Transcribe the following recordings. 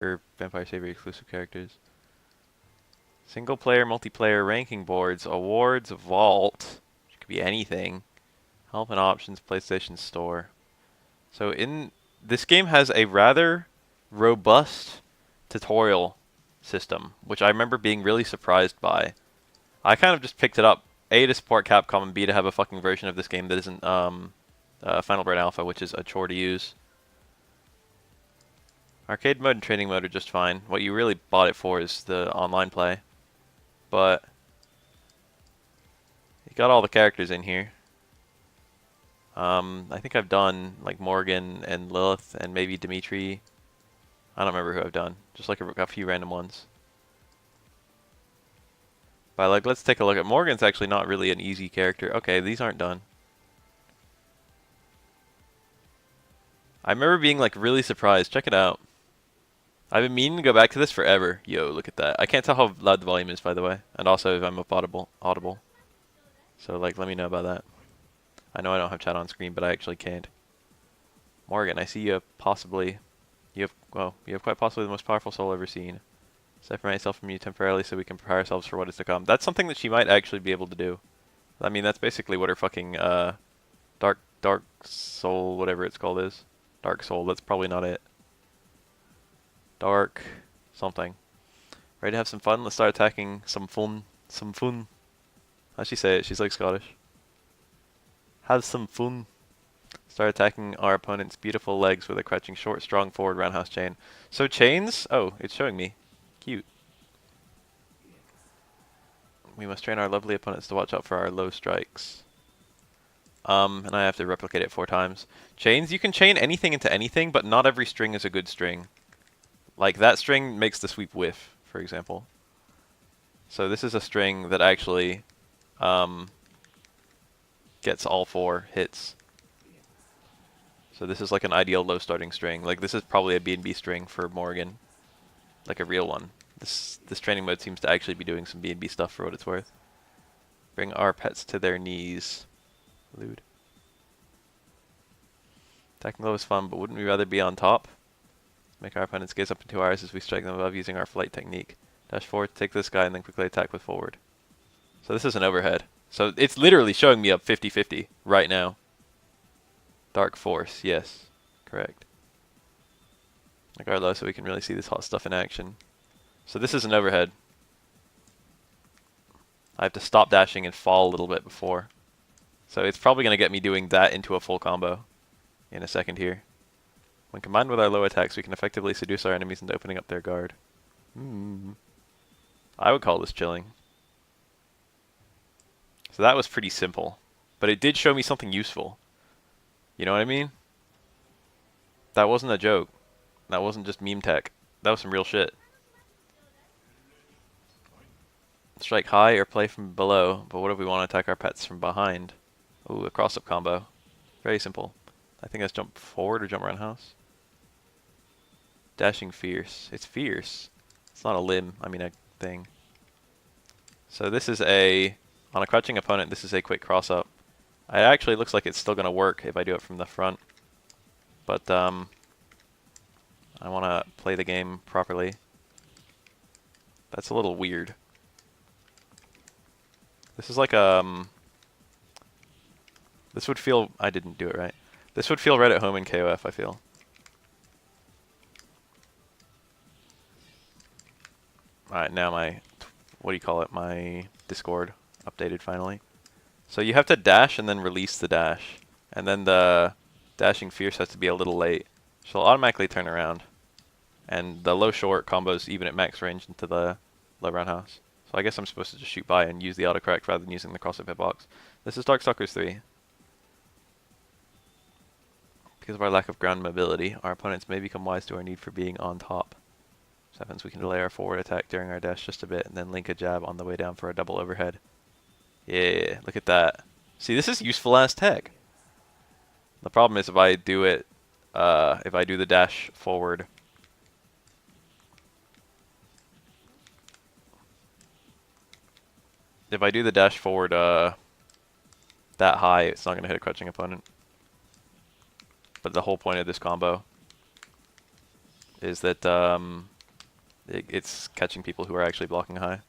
Or Vampire Savior exclusive characters. Single player, multiplayer, ranking boards, awards, vault. Which could be anything. Help and options, PlayStation Store. So this game has a rather robust tutorial system, which I remember being really surprised by. I kind of just picked it up, A, to support Capcom, and B, to have a fucking version of this game that isn't Final Burn Alpha, which is a chore to use. Arcade mode and training mode are just fine. What you really bought it for is the online play. But you got all the characters in here. I think I've done like Morrigan and Lilith and maybe Demitri. I don't remember who I've done. Just like a few random ones. But like, let's take a look at Morgan's. Actually not really an easy character. Okay, these aren't done. I remember being like really surprised. Check it out. I've been meaning to go back to this forever. Yo, look at that. I can't tell how loud the volume is, by the way. And also if I'm up audible. So like, let me know about that. I know I don't have chat on screen, but I actually can't. Morgan, I see you have possibly... You have quite possibly the most powerful soul ever seen. Separate myself from you temporarily so we can prepare ourselves for what is to come. That's something that she might actually be able to do. I mean, that's basically what her fucking dark soul, whatever it's called, is. Dark soul. That's probably not it. Dark something. Ready to have some fun? Let's start attacking some fun. Some fun. How'd she say it? She's like Scottish. Have some fun. Start attacking our opponent's beautiful legs with a crouching short, strong forward roundhouse chain. So chains? Oh, it's showing me. Cute. We must train our lovely opponents to watch out for our low strikes. And I have to replicate it 4 times. Chains, you can chain anything into anything, but not every string is a good string. Like, that string makes the sweep whiff, for example. So this is a string that actually gets all 4 hits. So this is like an ideal low starting string. Like, this is probably a B&B string for Morgan. Like a real one. This training mode seems to actually be doing some B&B stuff for what it's worth. Bring our pets to their knees. Lewd. Attacking low is fun, but wouldn't we rather be on top? Make our opponents gaze up into ours as we strike them above using our flight technique. Dash forward, take this guy, and then quickly attack with forward. So this is an overhead. So it's literally showing me up 50-50 right now. Dark Force, yes. Correct. Like our low so we can really see this hot stuff in action. So this is an overhead. I have to stop dashing and fall a little bit before. So it's probably going to get me doing that into a full combo in a second here. When combined with our low attacks, we can effectively seduce our enemies into opening up their guard. I would call this chilling. So that was pretty simple. But it did show me something useful. You know what I mean? That wasn't a joke. That wasn't just meme tech. That was some real shit. Strike high or play from below, but what if we want to attack our pets from behind? Ooh, a cross-up combo. Very simple. I think that's jump forward or jump roundhouse. Dashing fierce. It's fierce. It's not a limb, I mean a thing. So this is on a crouching opponent, this is a quick cross-up. It actually looks like it's still going to work if I do it from the front. But I want to play the game properly. That's a little weird. This is like this would feel... I didn't do it right. This would feel right at home in KOF, I feel. Alright, now my... What do you call it? My Discord updated finally. So you have to dash and then release the dash. And then the dashing fierce has to be a little late. She'll automatically turn around. And the low short combos even at max range into the low roundhouse. So I guess I'm supposed to just shoot by and use the autocorrect rather than using the cross-up hitbox. This is Darkstalkers 3. Because of our lack of ground mobility, our opponents may become wise to our need for being on top. So that means we can delay our forward attack during our dash just a bit and then link a jab on the way down for a double overhead. Yeah, look at that. See, this is useful ass tech. The problem is if I do it, if I do the dash forward. If I do the dash forward that high, it's not going to hit a crouching opponent. But the whole point of this combo is that it's catching people who are actually blocking high.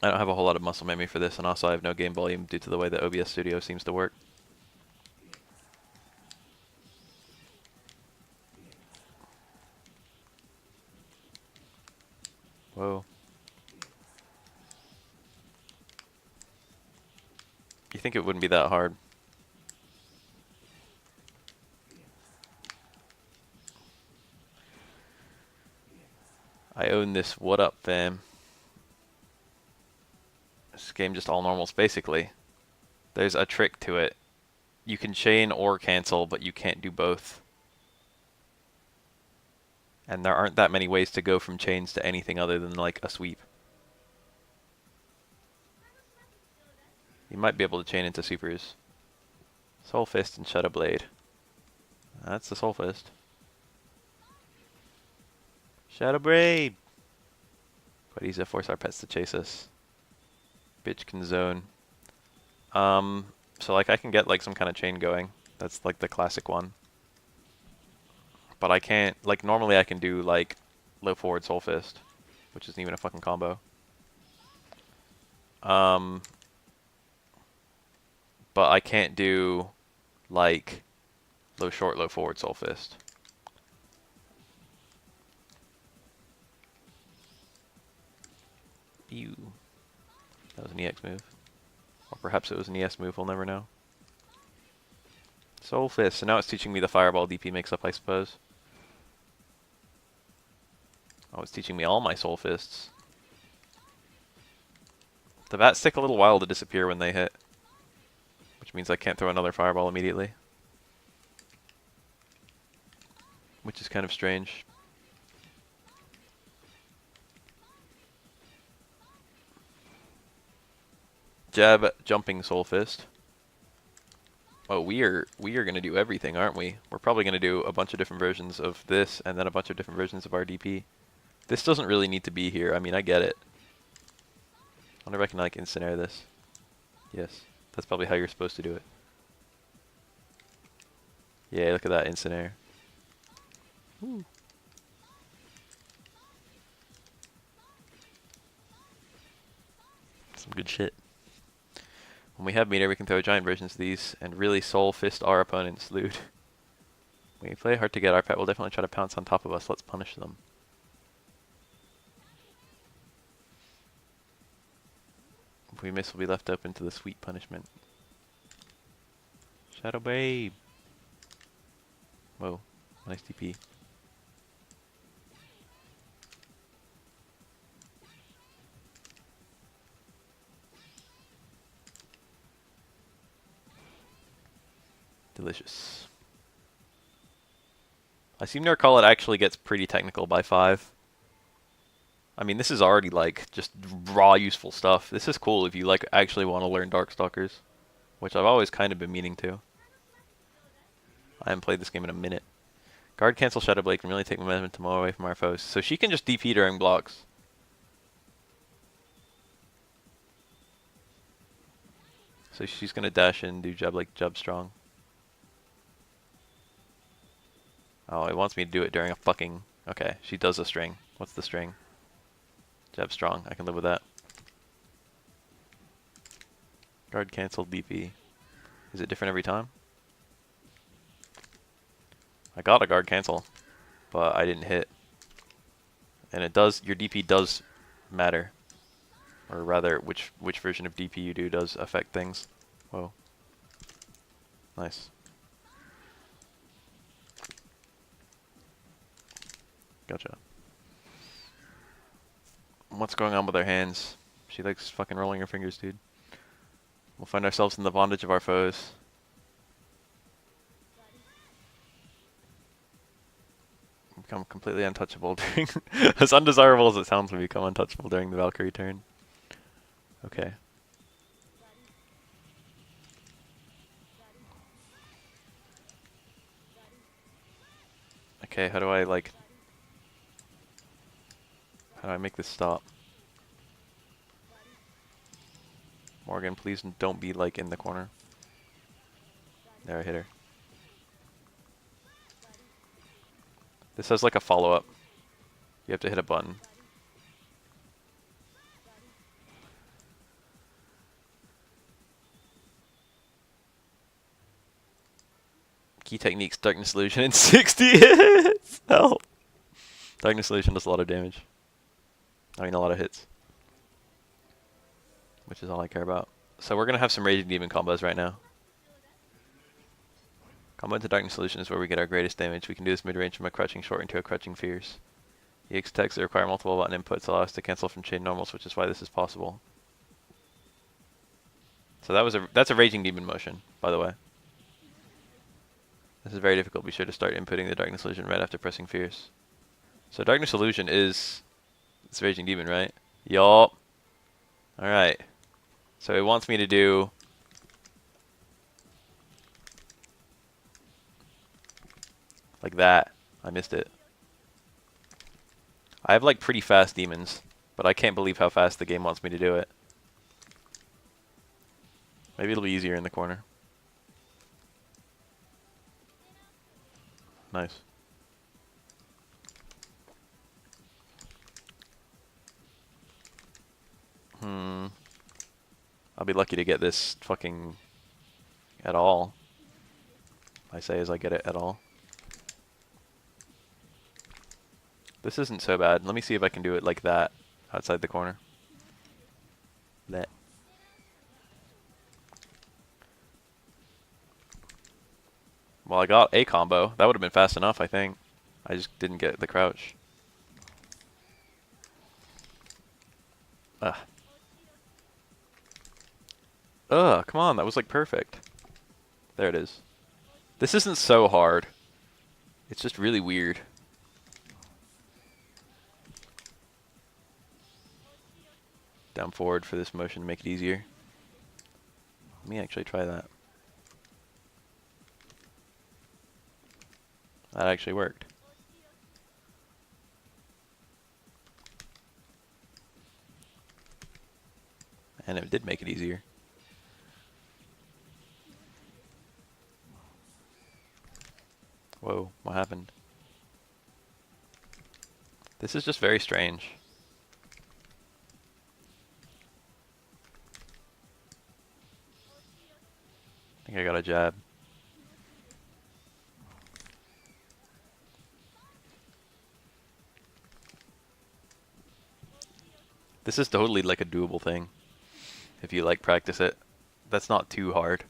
I don't have a whole lot of muscle memory for this, and also I have no game volume due to the way that OBS Studio seems to work. Whoa. You think it wouldn't be that hard? I own this. What up, fam? This game just all normals, basically. There's a trick to it. You can chain or cancel, but you can't do both. And there aren't that many ways to go from chains to anything other than like a sweep. You might be able to chain into supers. Soul Fist and Shadow Blade. That's the Soul Fist. Shadow Blade! Quite easy to force our pets to chase us. Bitch can zone. So like I can get like some kind of chain going. That's like the classic one. But I can't, like normally I can do like low forward Soul Fist, which isn't even a fucking combo. But I can't do like low short, low forward Soul Fist. Ew. That was an EX move. Or perhaps it was an ES move, we'll never know. Soul Fist, so now it's teaching me the Fireball DP makes up, I suppose. Oh, it's teaching me all my Soul Fists. The bats take a little while to disappear when they hit, which means I can't throw another Fireball immediately. Which is kind of strange. Jab, jumping Soul Fist. Oh, we are gonna do everything, aren't we? We're probably gonna do a bunch of different versions of this, and then a bunch of different versions of our DP. This doesn't really need to be here. I mean, I get it. I wonder if I can like instant air this. Yes, that's probably how you're supposed to do it. Yeah, look at that instant air. Woo. Some good shit. When we have meter, we can throw giant versions of these and really Soul Fist our opponents, loot. When we play hard to get, our pet will definitely try to pounce on top of us. Let's punish them. If we miss, we'll be left open to the sweet punishment. Shadow Babe! Whoa, nice DP. Delicious. I seem to recall it actually gets pretty technical by 5. I mean, this is already like just raw useful stuff. This is cool if you like actually want to learn Darkstalkers, which I've always kind of been meaning to. I haven't played this game in a minute. Guard cancel Shadow Blade can really take momentum away from our foes, so she can just DP during blocks. So she's gonna dash in and do jab like jab strong. Oh, it wants me to do it during a fucking... Okay, she does a string. What's the string? Jab strong. I can live with that. Guard cancel DP. Is it different every time? I got a guard cancel, but I didn't hit. And it does... Your DP does matter. Or rather, which version of DP you do does affect things. Whoa. Nice. Gotcha. What's going on with our hands? She likes fucking rolling her fingers, dude. We'll find ourselves in the bondage of our foes. Become completely untouchable during... As undesirable as it sounds, we become untouchable during the Valkyrie turn. Okay. Okay, how do I, like... How do I make this stop? Morgan, please don't be, like, in the corner. There, I hit her. This has like a follow-up. You have to hit a button. Key techniques, Darkness Illusion in 60 hits! Help! Darkness Illusion does a lot of damage. I mean, a lot of hits. Which is all I care about. So we're going to have some Raging Demon combos right now. Combo into Darkness Illusion is where we get our greatest damage. We can do this mid-range from a Crouching Short into a Crouching Fierce. EX techs that require multiple button inputs allow us to cancel from chain normals, which is why this is possible. So that's a Raging Demon motion, by the way. This is very difficult. Be sure to start inputting the Darkness Illusion right after pressing Fierce. So Darkness Illusion is... it's Raging Demon, right? Yup. Alright. So it wants me to do... like that. I missed it. I have like pretty fast demons, but I can't believe how fast the game wants me to do it. Maybe it'll be easier in the corner. Nice. I'll be lucky to get this fucking at all. I say as I get it at all. This isn't so bad. Let me see if I can do it like that outside the corner. Let. Well, I got a combo. That would have been fast enough, I think. I just didn't get the crouch. Ugh. Ugh, come on, that was like perfect. There it is. This isn't so hard. It's just really weird. Down forward for this motion to make it easier. Let me actually try that. That actually worked. And it did make it easier. Whoa, what happened? This is just very strange. I think I got a jab. This is totally like a doable thing. If you like practice it. That's not too hard.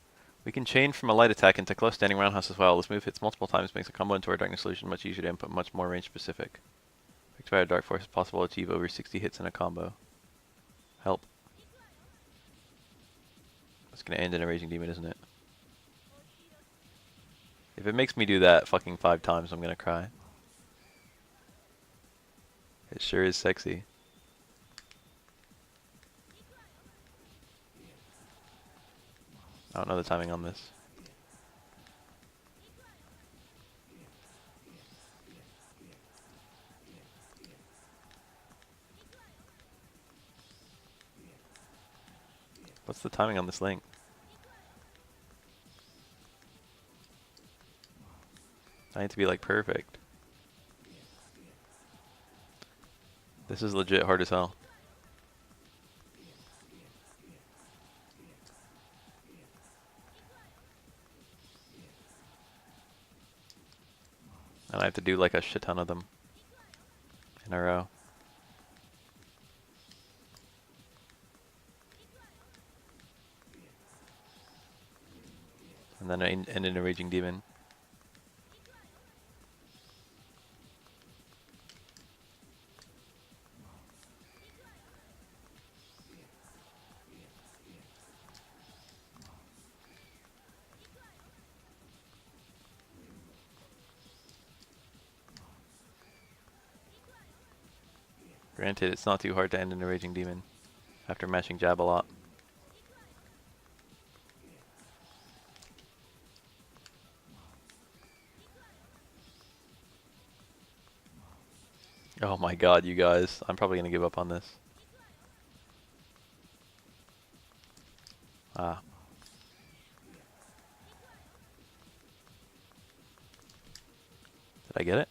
We can chain from a light attack into close standing roundhouse as well. This move hits multiple times, makes a combo into our Darkness Solution much easier to input, much more range specific. Victoria Dark Force is possible to achieve over 60 hits in a combo. Help. It's gonna end in a Raging Demon, isn't it? If it makes me do that fucking 5 times, I'm gonna cry. It sure is sexy. I don't know the timing on this. What's the timing on this link? I need to be like perfect. This is legit hard as hell. And I have to do like a shit ton of them in a row. And then end in a Raging Demon. Granted, it's not too hard to end in a Raging Demon after mashing jab a lot. Oh my god, you guys. I'm probably going to give up on this. Ah. Did I get it?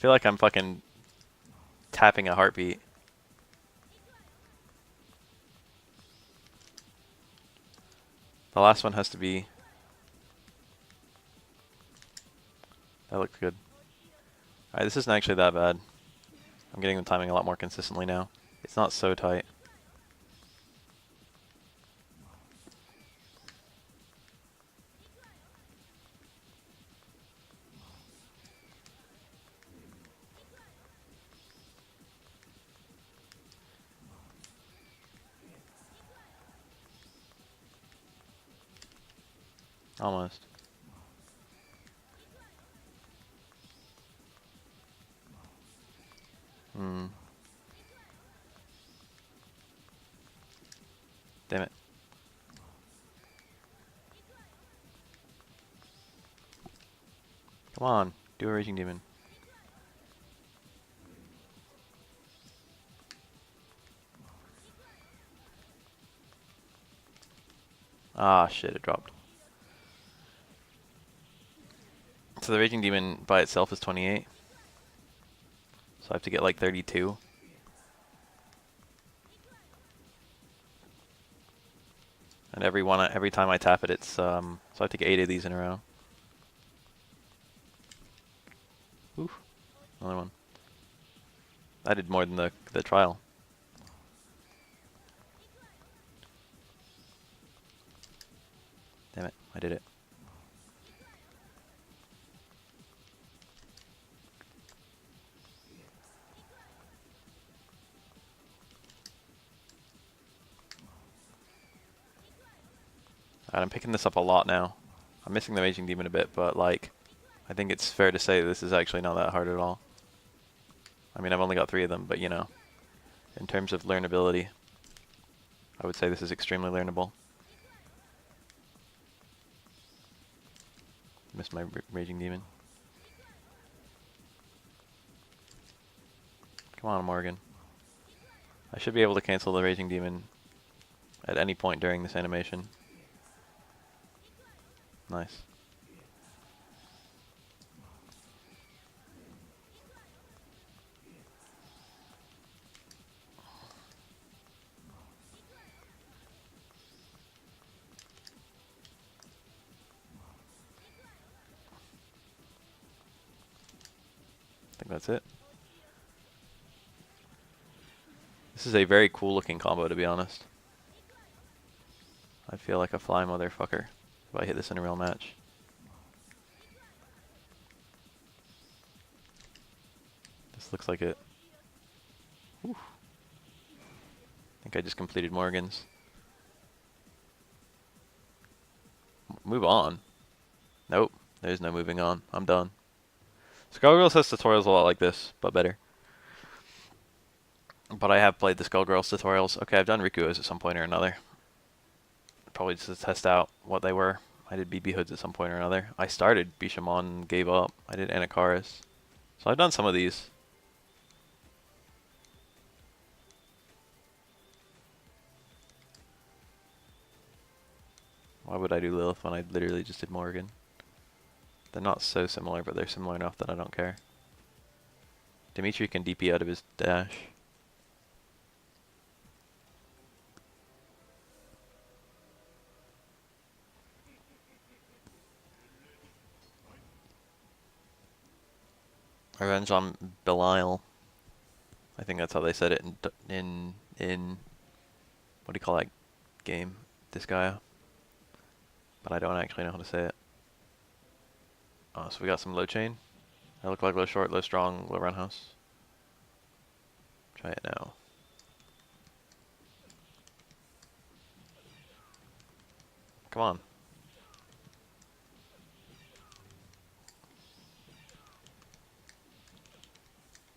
feel like I'm fucking tapping a heartbeat. The last one has to be... That looked good. Alright, this isn't actually that bad. I'm getting the timing a lot more consistently now. It's not so tight. Almost. Damn it. Come on, do a Raging Demon. Ah, shit, it dropped. So the Raging Demon by itself is 28. So I have to get like 32. And every time I tap it, it's so I have to get 8 of these in a row. Oof, another one. I did more than the trial. Damn it, I did it. And I'm picking this up a lot now. I'm missing the Raging Demon a bit, but like, I think it's fair to say this is actually not that hard at all. I mean, I've only got 3 of them, but you know, in terms of learnability, I would say this is extremely learnable. Missed my Raging Demon. Come on, Morrigan. I should be able to cancel the Raging Demon at any point during this animation. Nice. I think that's it. This is a very cool looking combo, to be honest. I feel like a fly motherfucker if I hit this in a real match. This looks like it. Whew. I think I just completed Morrigan's. Move on. Nope, there's no moving on. I'm done. Skullgirls has tutorials a lot like this, but better. But I have played the Skullgirls tutorials. Okay, I've done Rikuos at some point or another. Probably just to test out what they were. I did BB Hoods at some point or another. I started Bishamon and gave up. I did Anakaris. So I've done some of these. Why would I do Lilith when I literally just did Morrigan? They're not so similar, but they're similar enough that I don't care. Demitri can DP out of his dash. Revenge on Belial. I think that's how they said it in what do you call that game? Disgaea. But I don't actually know how to say it. Oh, so we got some low chain. I look like low short, low strong, low roundhouse. Try it now. Come on.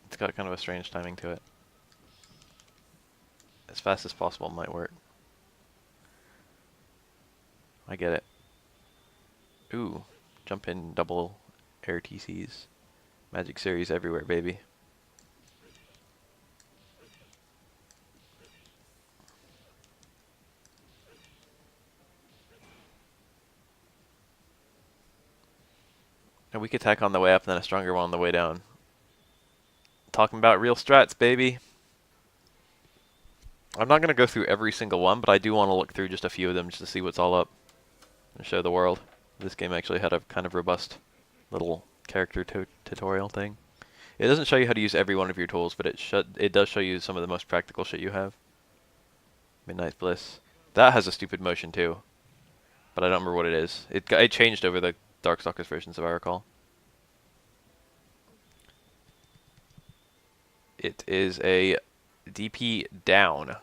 It's got kind of a strange timing to it. As fast as possible might work. I get it. Ooh, jump in double air TCs. Magic series everywhere, baby. A weak attack on the way up and then a stronger one on the way down. Talking about real strats, baby. I'm not going to go through every single one, but I do want to look through just a few of them just to see what's all up and show the world. This game actually had a kind of robust little character tutorial thing. It doesn't show you how to use every one of your tools, but it does show you some of the most practical shit you have. Midnight Bliss. That has a stupid motion too, but I don't remember what it is. It changed over the Darkstalkers versions, if I recall. It is a DP down.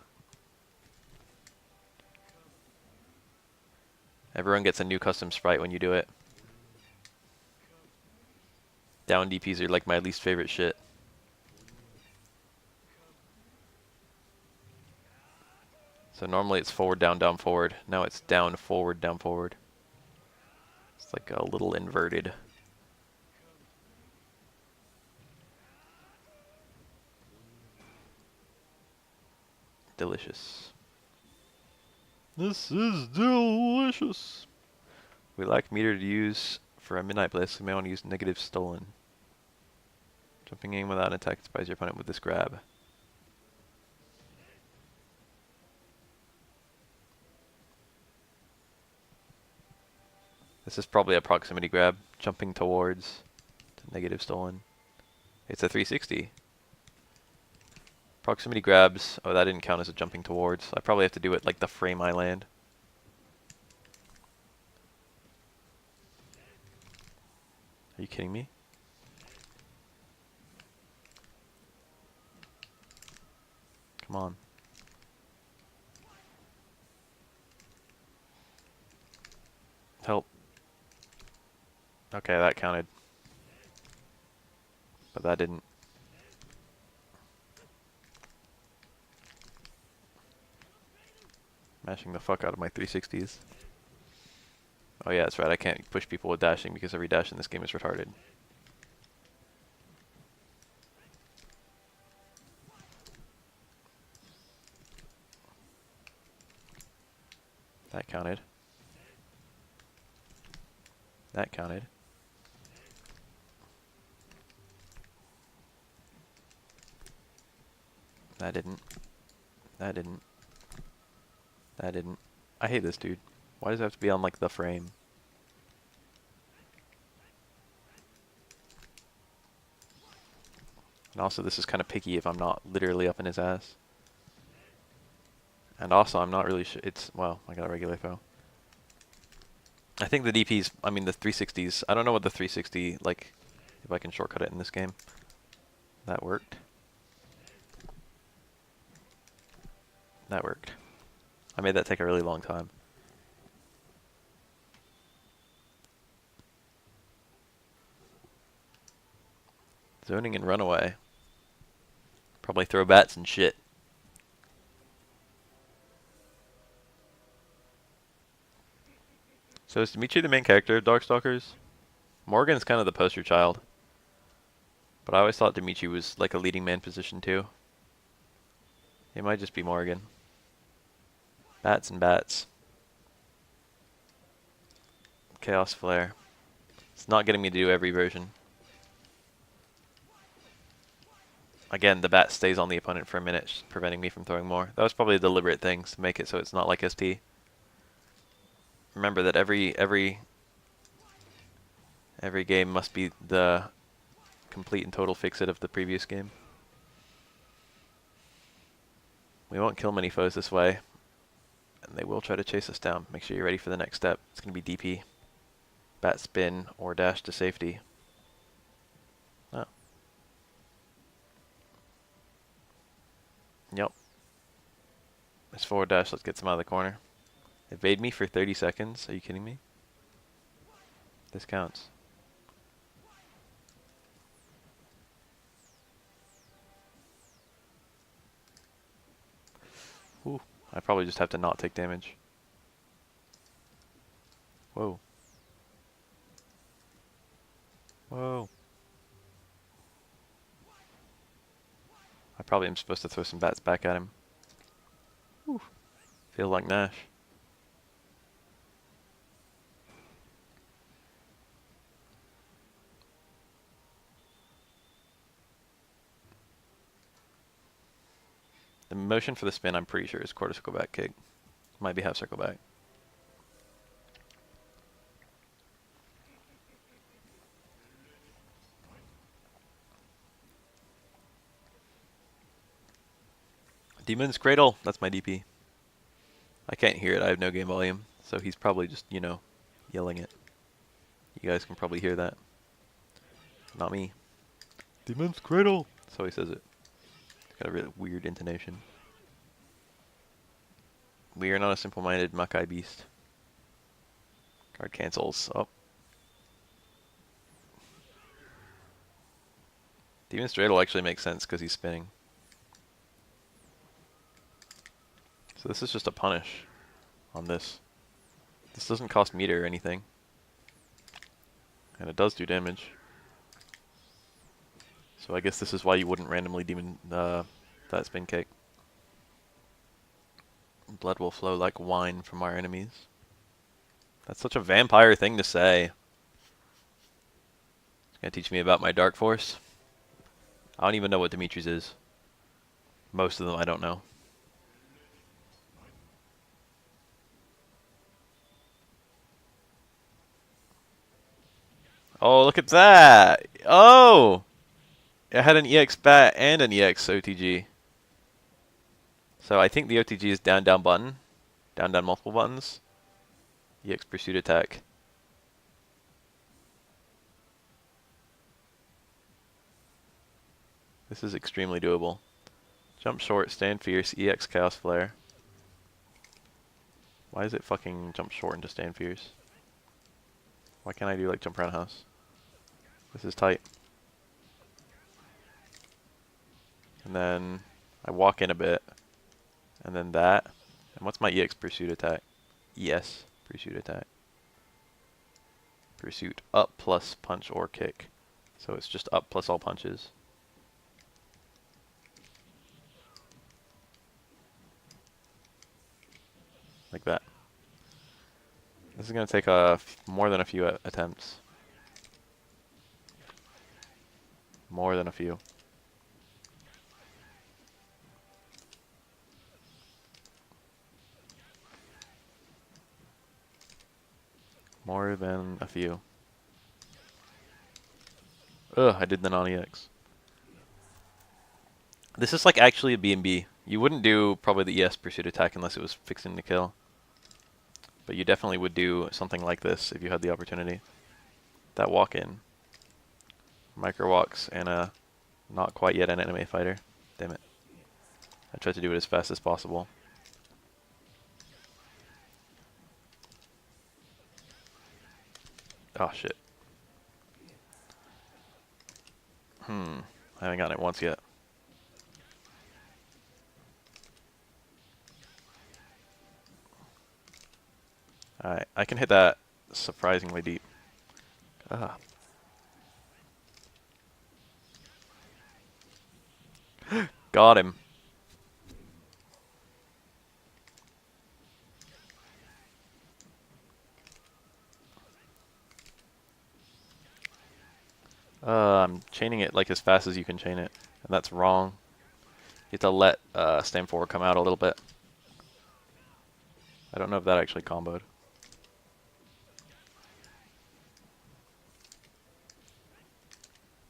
Everyone gets a new custom sprite when you do it. Down DPs are like my least favorite shit. So normally it's forward, down, down, forward. Now it's down, forward, down, forward. It's like a little inverted. Delicious. This is delicious. We lack meter to use for a Midnight Bliss. We may want to use negative stolen. Jumping in without an attack inspires your opponent with this grab. This is probably a proximity grab. Jumping towards to negative stolen. It's a 360. Proximity grabs. Oh, that didn't count as a jumping towards. I probably have to do it like the frame I land. Are you kidding me? Come on. Help. Okay, that counted. But that didn't. Mashing the fuck out of my 360s. Oh yeah, that's right, I can't push people with dashing because every dash in this game is retarded. That counted. That counted. That didn't. That didn't. That didn't. I hate this dude. Why does it have to be on like the frame? And also this is kind of picky if I'm not literally up in his ass. And also I'm not really sure. It's, well, I got a regular foe. I think the DPs, I mean the 360s, I don't know what the 360, like, if I can shortcut it in this game. That worked. That worked. I made that take a really long time. Zoning and runaway. Probably throw bats and shit. So is Demitri the main character of Darkstalkers? Morrigan's kind of the poster child. But I always thought Demitri was like a leading man position too. It might just be Morrigan. Bats and bats. Chaos Flare. It's not getting me to do every version. Again, the bat stays on the opponent for a minute, preventing me from throwing more. That was probably a deliberate thing to make it so it's not like ST. Remember that every game must be the complete and total fix-it of the previous game. We won't kill many foes this way, and they will try to chase us down. Make sure you're ready for the next step. It's going to be DP, bat spin, or dash to safety. Oh. Yep. It's forward dash. Let's get some out of the corner. Evade me for 30 seconds. Are you kidding me? This counts. Ooh, I probably just have to not take damage. Whoa. Whoa. I probably am supposed to throw some bats back at him. Whew. Feel like Nash. motion for the spin, I'm pretty sure, is quarter circle back kick. Might be half circle back. Demon's Cradle, that's my DP. I can't hear it, I have no game volume, so he's probably just, you know, yelling it. You guys can probably hear that. Not me. Demon's Cradle! That's how he says it. It's got a really weird intonation. We are not a simple-minded Makai beast. Card cancels. Oh. Demon's Cradle actually makes sense because he's spinning. So this is just a punish on this. This doesn't cost meter or anything. And it does do damage. So I guess this is why you wouldn't randomly demon that spin kick. Blood will flow like wine from our enemies. That's such a vampire thing to say. It's gonna teach me about my Dark Force. I don't even know what Dimitri's is. Most of them I don't know. Oh, look at that! Oh! It had an EX bat and an EX OTG. So I think the OTG is down, down button. Down, down multiple buttons. EX pursuit attack. This is extremely doable. Jump short, stand fierce, EX chaos flare. Why is it fucking jump short into stand fierce? Why can't I do like jump around house? This is tight. And then I walk in a bit. And then that. And what's my EX pursuit attack? ES pursuit attack. Pursuit up plus punch or kick. So it's just up plus all punches. Like that. This is going to take more than a few attempts. More than a few. More than a few. Ugh, I did the non-EX. This is like actually a B&B. You wouldn't do probably the ES pursuit attack unless it was fixing to kill. But you definitely would do something like this if you had the opportunity. That walk-in. Micro walks and a not quite yet an anime fighter. Damn it. I tried to do it as fast as possible. Oh shit. I haven't gotten it once yet. Alright, I can hit that surprisingly deep. Ah. Got him. I'm chaining it like as fast as you can chain it, and that's wrong. You have to let stand forward come out a little bit. I don't know if that actually comboed.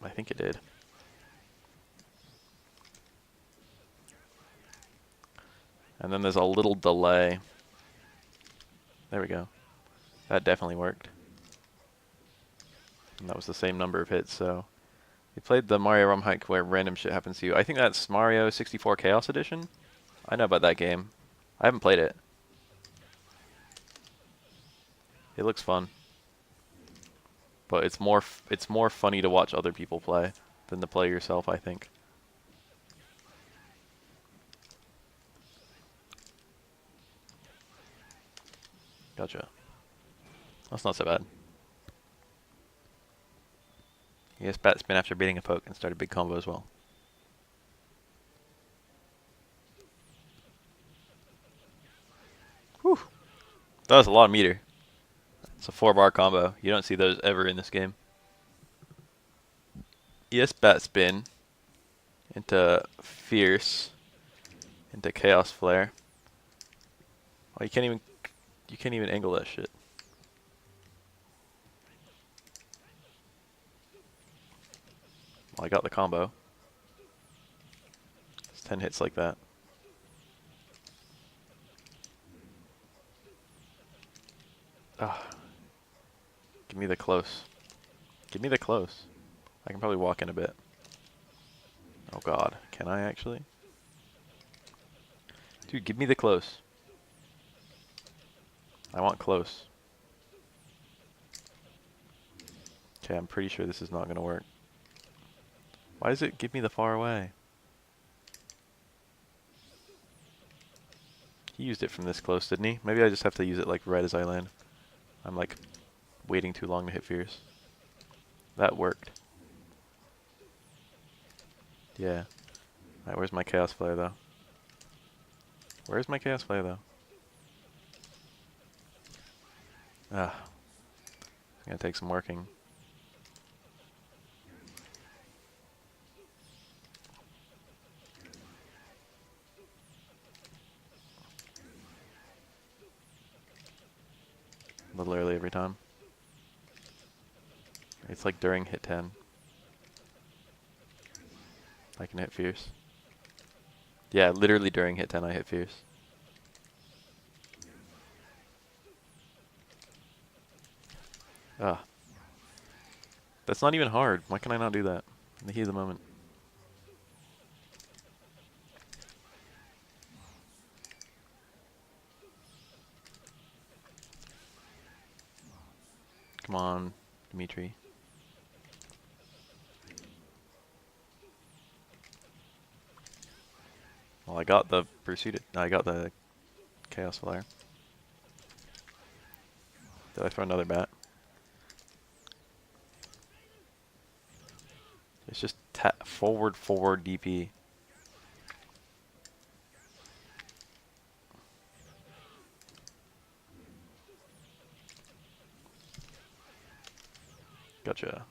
I think it did. And then there's a little delay. There we go. That definitely worked. And that was the same number of hits, so... You played the Mario ROM hack where random shit happens to you. I think that's Mario 64 Chaos Edition. I know about that game. I haven't played it. It looks fun. But it's more funny to watch other people play than to play yourself, I think. Gotcha. That's not so bad. Yes, bat spin after beating a poke and start a big combo as well. Whew. That was a lot of meter. It's a 4-bar combo. You don't see those ever in this game. Yes, bat spin into fierce. into Chaos Flare. Oh, you can't even angle that shit. Well, I got the combo. It's 10 hits like that. Ah. Give me the close. Give me the close. I can probably walk in a bit. Oh god, can I actually? Dude, give me the close. I want close. Okay, I'm pretty sure this is not gonna work. Why does it give me the far away? He used it from this close, didn't he? Maybe I just have to use it like right as I land. I'm like waiting too long to hit Fierce. That worked. Yeah. Alright, where's my Chaos Flare though? Where's my Chaos Flare though? Ah. It's gonna take some working. A little early every time. It's like during hit 10. I can hit Fierce. Yeah, literally during hit 10 I hit Fierce. Ah. That's not even hard. Why can I not do that? In the heat of the moment. Come on, Demitri. Well, I got the Pursuit. I got the Chaos Flare. Did I throw another bat? It's just forward DP. Gotcha.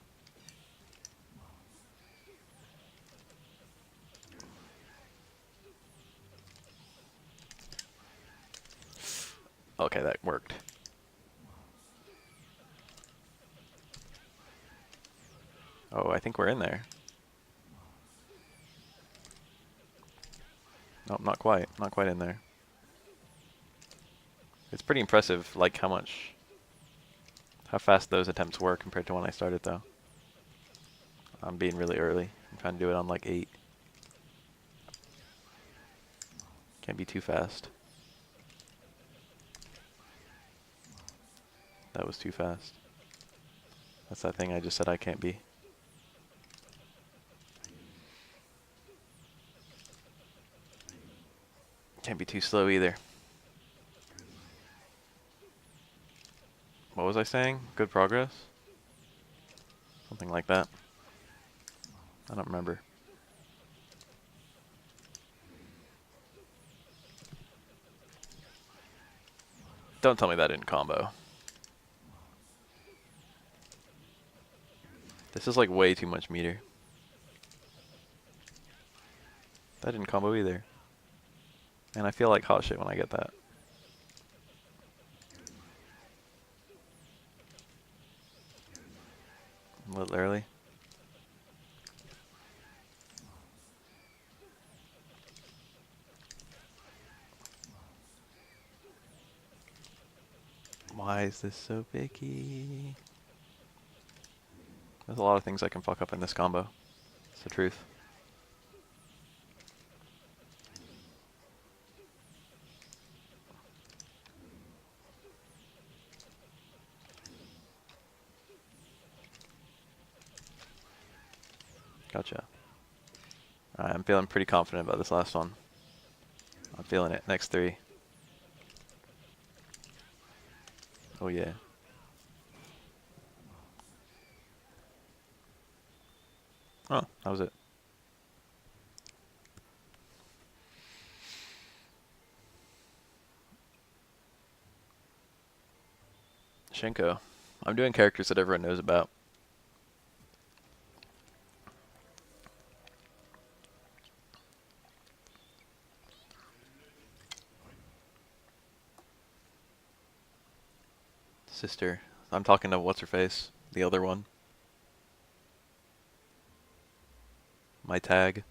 Okay, that worked. Oh, I think we're in there. Nope, not quite. Not quite in there. It's pretty impressive, like how fast those attempts were compared to when I started, though. I'm being really early. I'm trying to do it on like 8. Can't be too fast. That was too fast. That's that thing I just said I can't be. Can't be too slow either. What was I saying? Good progress? Something like that. I don't remember. Don't tell me that didn't combo. This is like way too much meter. That didn't combo either. And I feel like hot shit when I get that. A little early. Why is this so picky? There's a lot of things I can fuck up in this combo. It's the truth. Gotcha. Alright, I'm feeling pretty confident about this last one. I'm feeling it. Next 3. Oh yeah. Oh, that was it. Hsien-Ko. I'm doing characters that everyone knows about. Sister. I'm talking to what's her face, the other one. My tag.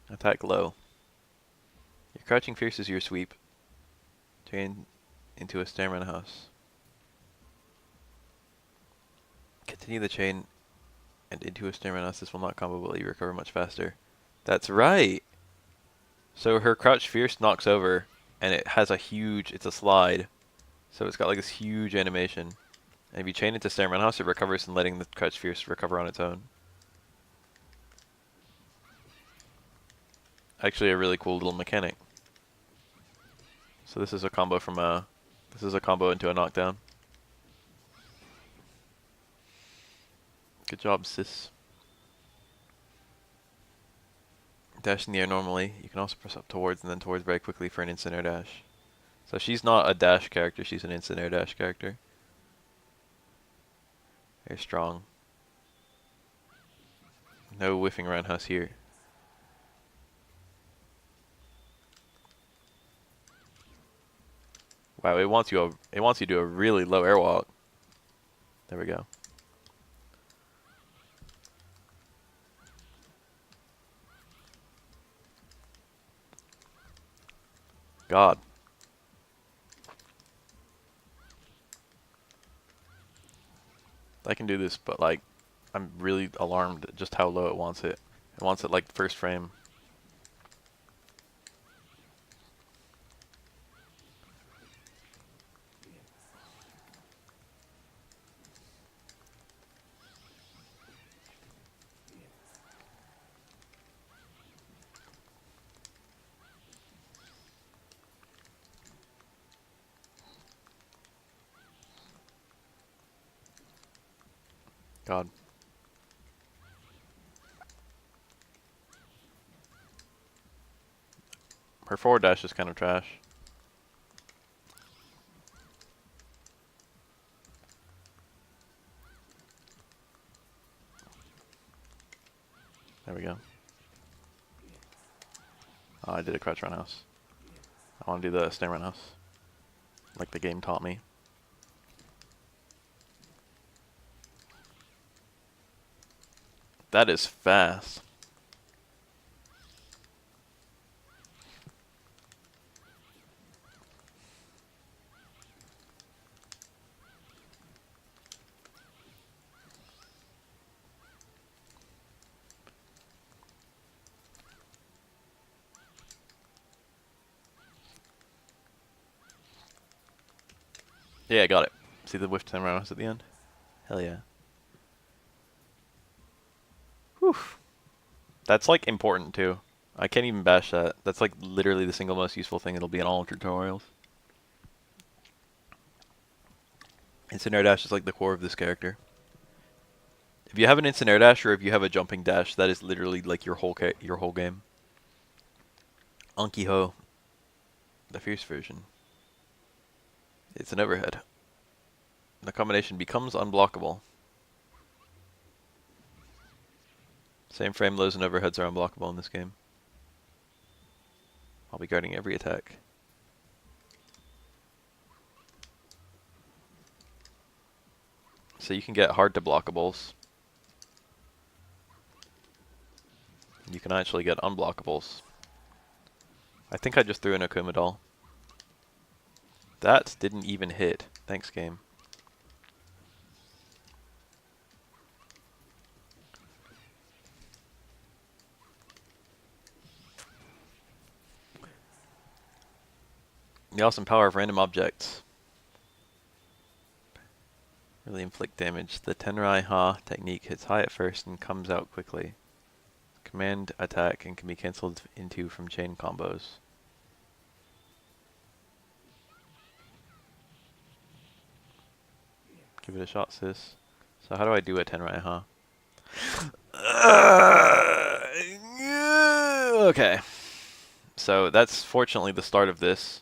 Attack low. Your crouching fierce is your sweep. Chain into a stamina house. Continue the chain and into a stamina house. This will not combo, but let you recover much faster. That's right. So her crouch fierce knocks over, and it has a huge. It's a slide, so it's got like this huge animation. And if you chain it to stamina house, it recovers and letting the crouch fierce recover on its own. Actually, a really cool little mechanic. So this is a combo from a. This is a combo into a knockdown. Good job, sis. Dash in the air normally. You can also press up towards and then towards very quickly for an instant air dash. So she's not a dash character, she's an instant air dash character. Very strong. No whiffing around house here. Wow, it wants you to do a really low airwalk. There we go. God. I can do this, but like, I'm really alarmed at just how low it wants it. It wants it like first frame. God. Her forward dash is kind of trash. There we go. Oh, I did a crouch run house. I want to do the stand run house, like the game taught me. That is fast. Yeah, I got it. See the whiff 10 rounds at the end? Hell yeah. Whew. That's like important too. I can't even bash that. That's like literally the single most useful thing it'll be in all tutorials. Instant air dash is like the core of this character. If you have an instant air dash or if you have a jumping dash, that is literally like your whole game. Anki Ho, the fierce version. It's an overhead. The combination becomes unblockable. Same frame lows and overheads are unblockable in this game. I'll be guarding every attack. So you can get hard to blockables. You can actually get unblockables. I think I just threw in a Akuma doll. That didn't even hit. Thanks, game. The awesome power of random objects. Really inflict damage. The Tenrai Ha technique hits high at first and comes out quickly. Command attack and can be cancelled into from chain combos. Give it a shot, sis. So how do I do a Tenrai Ha? Okay. So that's fortunately the start of this.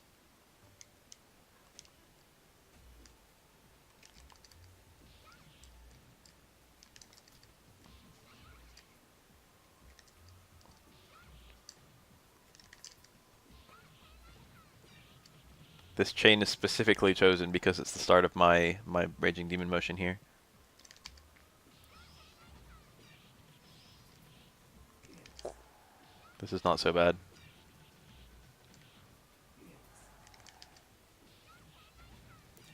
this chain is specifically chosen because it's the start of my Raging Demon motion here. This is not so bad.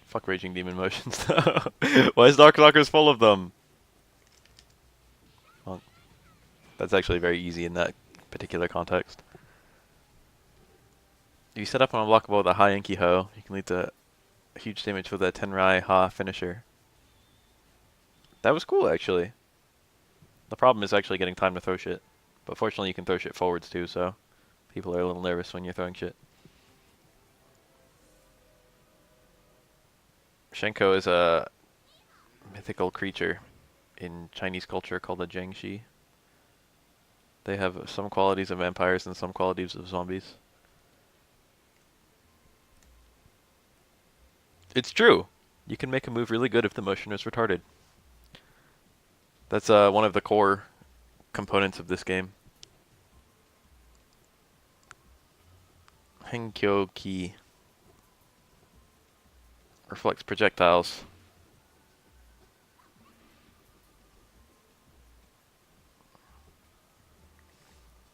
Fuck Raging Demon motions though. Why is Darkstalkers full of them? Well, that's actually very easy in that particular context. If you set up an unblockable with a Hsien-Ko, you can lead to huge damage with a Tenrai Ha finisher. That was cool actually. The problem is actually getting time to throw shit. But fortunately you can throw shit forwards too, so people are a little nervous when you're throwing shit. Hsien-Ko is a mythical creature in Chinese culture called a Jiangshi. They have some qualities of vampires and some qualities of zombies. It's true! You can make a move really good if the motion is retarded. That's one of the core components of this game. Hsien-Ko Ki reflects projectiles.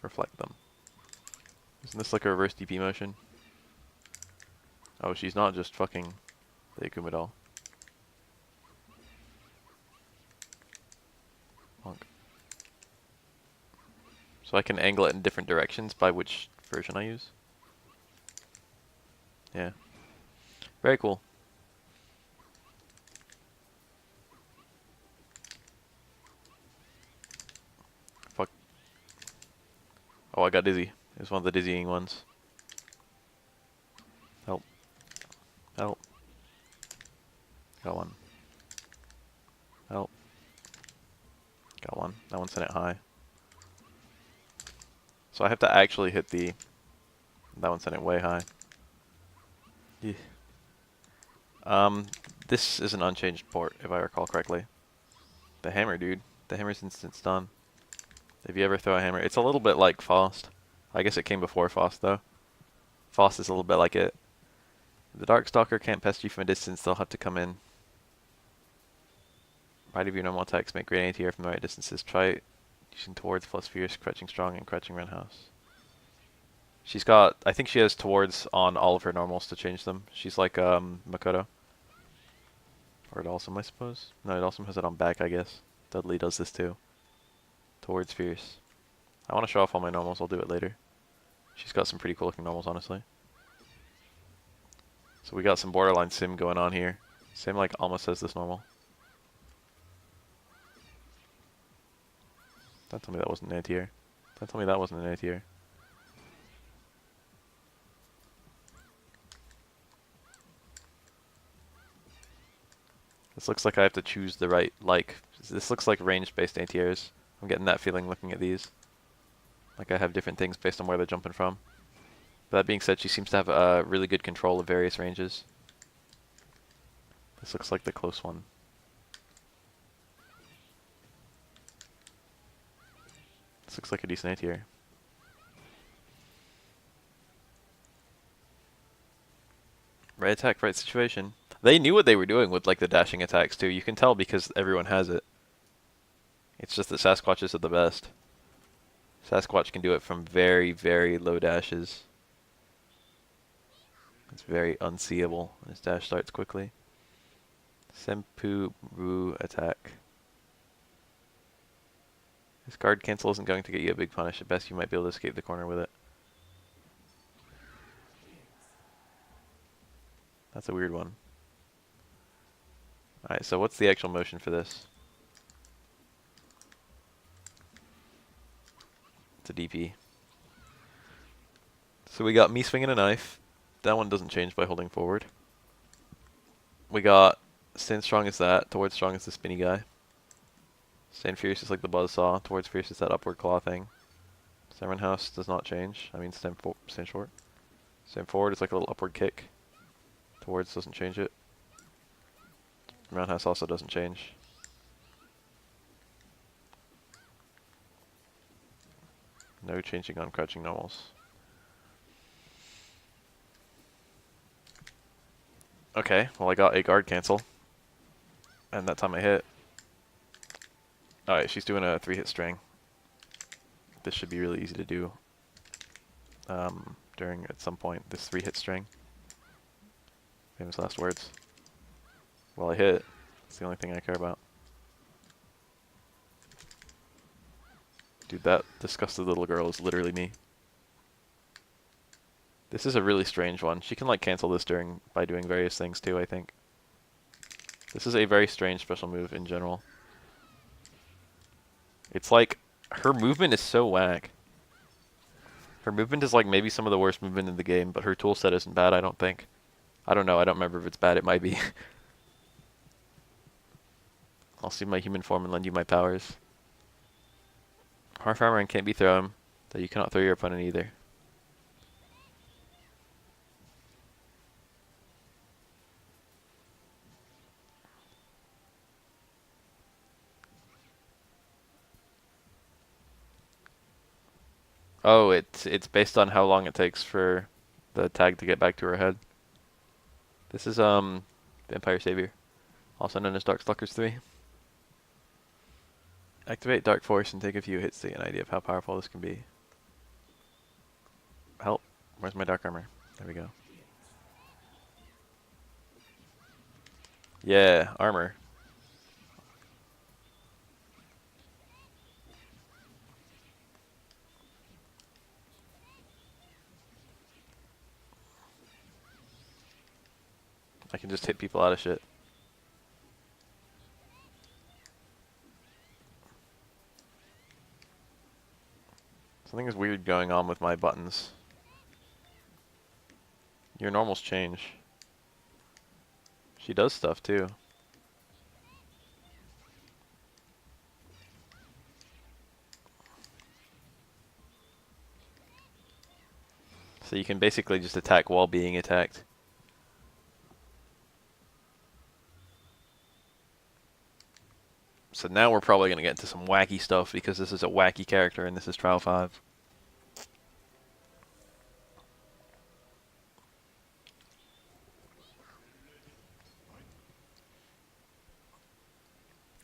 Reflect them. Isn't this like a reverse DP motion? Oh, she's not just fucking the Akuma doll. Bonk. So I can angle it in different directions by which version I use. Yeah. Very cool. Fuck. Oh, I got dizzy. It was one of the dizzying ones. Help. Help. Got one. Help. Got one. That one sent it high. So I have to actually hit the... That one sent it way high. Yeah. This is an unchanged port, if I recall correctly. The hammer, dude. The hammer's instant stun. If you ever throw a hammer, it's a little bit like Faust. I guess it came before Faust, though. Faust is a little bit like it. If the Darkstalker can't pest you from a distance, they'll have to come in. Right of your normal attacks make great anti-air from the right distances. Try using Towards plus Fierce, Crouching Strong, and Crouching Roundhouse. She's got, I think she has Towards on all of her normals to change them. She's like Makoto. Or Dalsum, I suppose. No, Dalsum has it on back, I guess. Dudley does this too. Towards Fierce. I want to show off all my normals, I'll do it later. She's got some pretty cool looking normals, honestly. So we got some borderline sim going on here. Same like almost as this normal. Don't tell me that wasn't an anti-air. Don't tell me that wasn't an anti-air. This looks like I have to choose the right, like, this looks like range-based anti-airs. I'm getting that feeling looking at these. Like I have different things based on where they're jumping from. But that being said, she seems to have really good control of various ranges. This looks like the close one. This looks like a decent anti-air. Right attack, right situation. They knew what they were doing with like the dashing attacks too. You can tell because everyone has it. It's just that Sasquatches are the best. Sasquatch can do it from very, very low dashes. It's very unseeable. His dash starts quickly. Senpu Ru attack. His guard cancel isn't going to get you a big punish. At best, you might be able to escape the corner with it. That's a weird one. Alright, so what's the actual motion for this? It's a DP. So we got me swinging a knife. That one doesn't change by holding forward. We got Stand Strong as that. Towards Strong is the spinny guy. Stand Fierce is like the buzzsaw. Towards Fierce is that upward claw thing. Stand Roundhouse does not change. I mean stand short. Stand Forward is like a little upward kick. Towards doesn't change it. Roundhouse also doesn't change. No changing on crouching normals. Okay, well I got a guard cancel. And that time I hit. Alright, she's doing a 3-hit string. This should be really easy to do. During, at some point, this 3-hit string. Famous last words. Well, I hit. It's the only thing I care about. Dude, that disgusted little girl is literally me. This is a really strange one. She can like cancel this by doing various things too, I think. This is a very strange special move in general. It's like, her movement is so whack. Her movement is like maybe some of the worst movement in the game, but her toolset isn't bad, I don't think. I don't know, I don't remember if it's bad, it might be. I'll see my human form and lend you my powers. Half armor and can't be thrown, though you cannot throw your opponent either. Oh, it's based on how long it takes for the tag to get back to her head. This is Vampire Savior, also known as Darkstalkers 3. Activate Dark Force and take a few hits to get an idea of how powerful this can be. Help. Where's my dark armor? There we go. Yeah, armor. I can just hit people out of shit. Something is weird going on with my buttons. Your normals change. She does stuff too. So you can basically just attack while being attacked. So now we're probably going to get into some wacky stuff because this is a wacky character and this is Trial 5.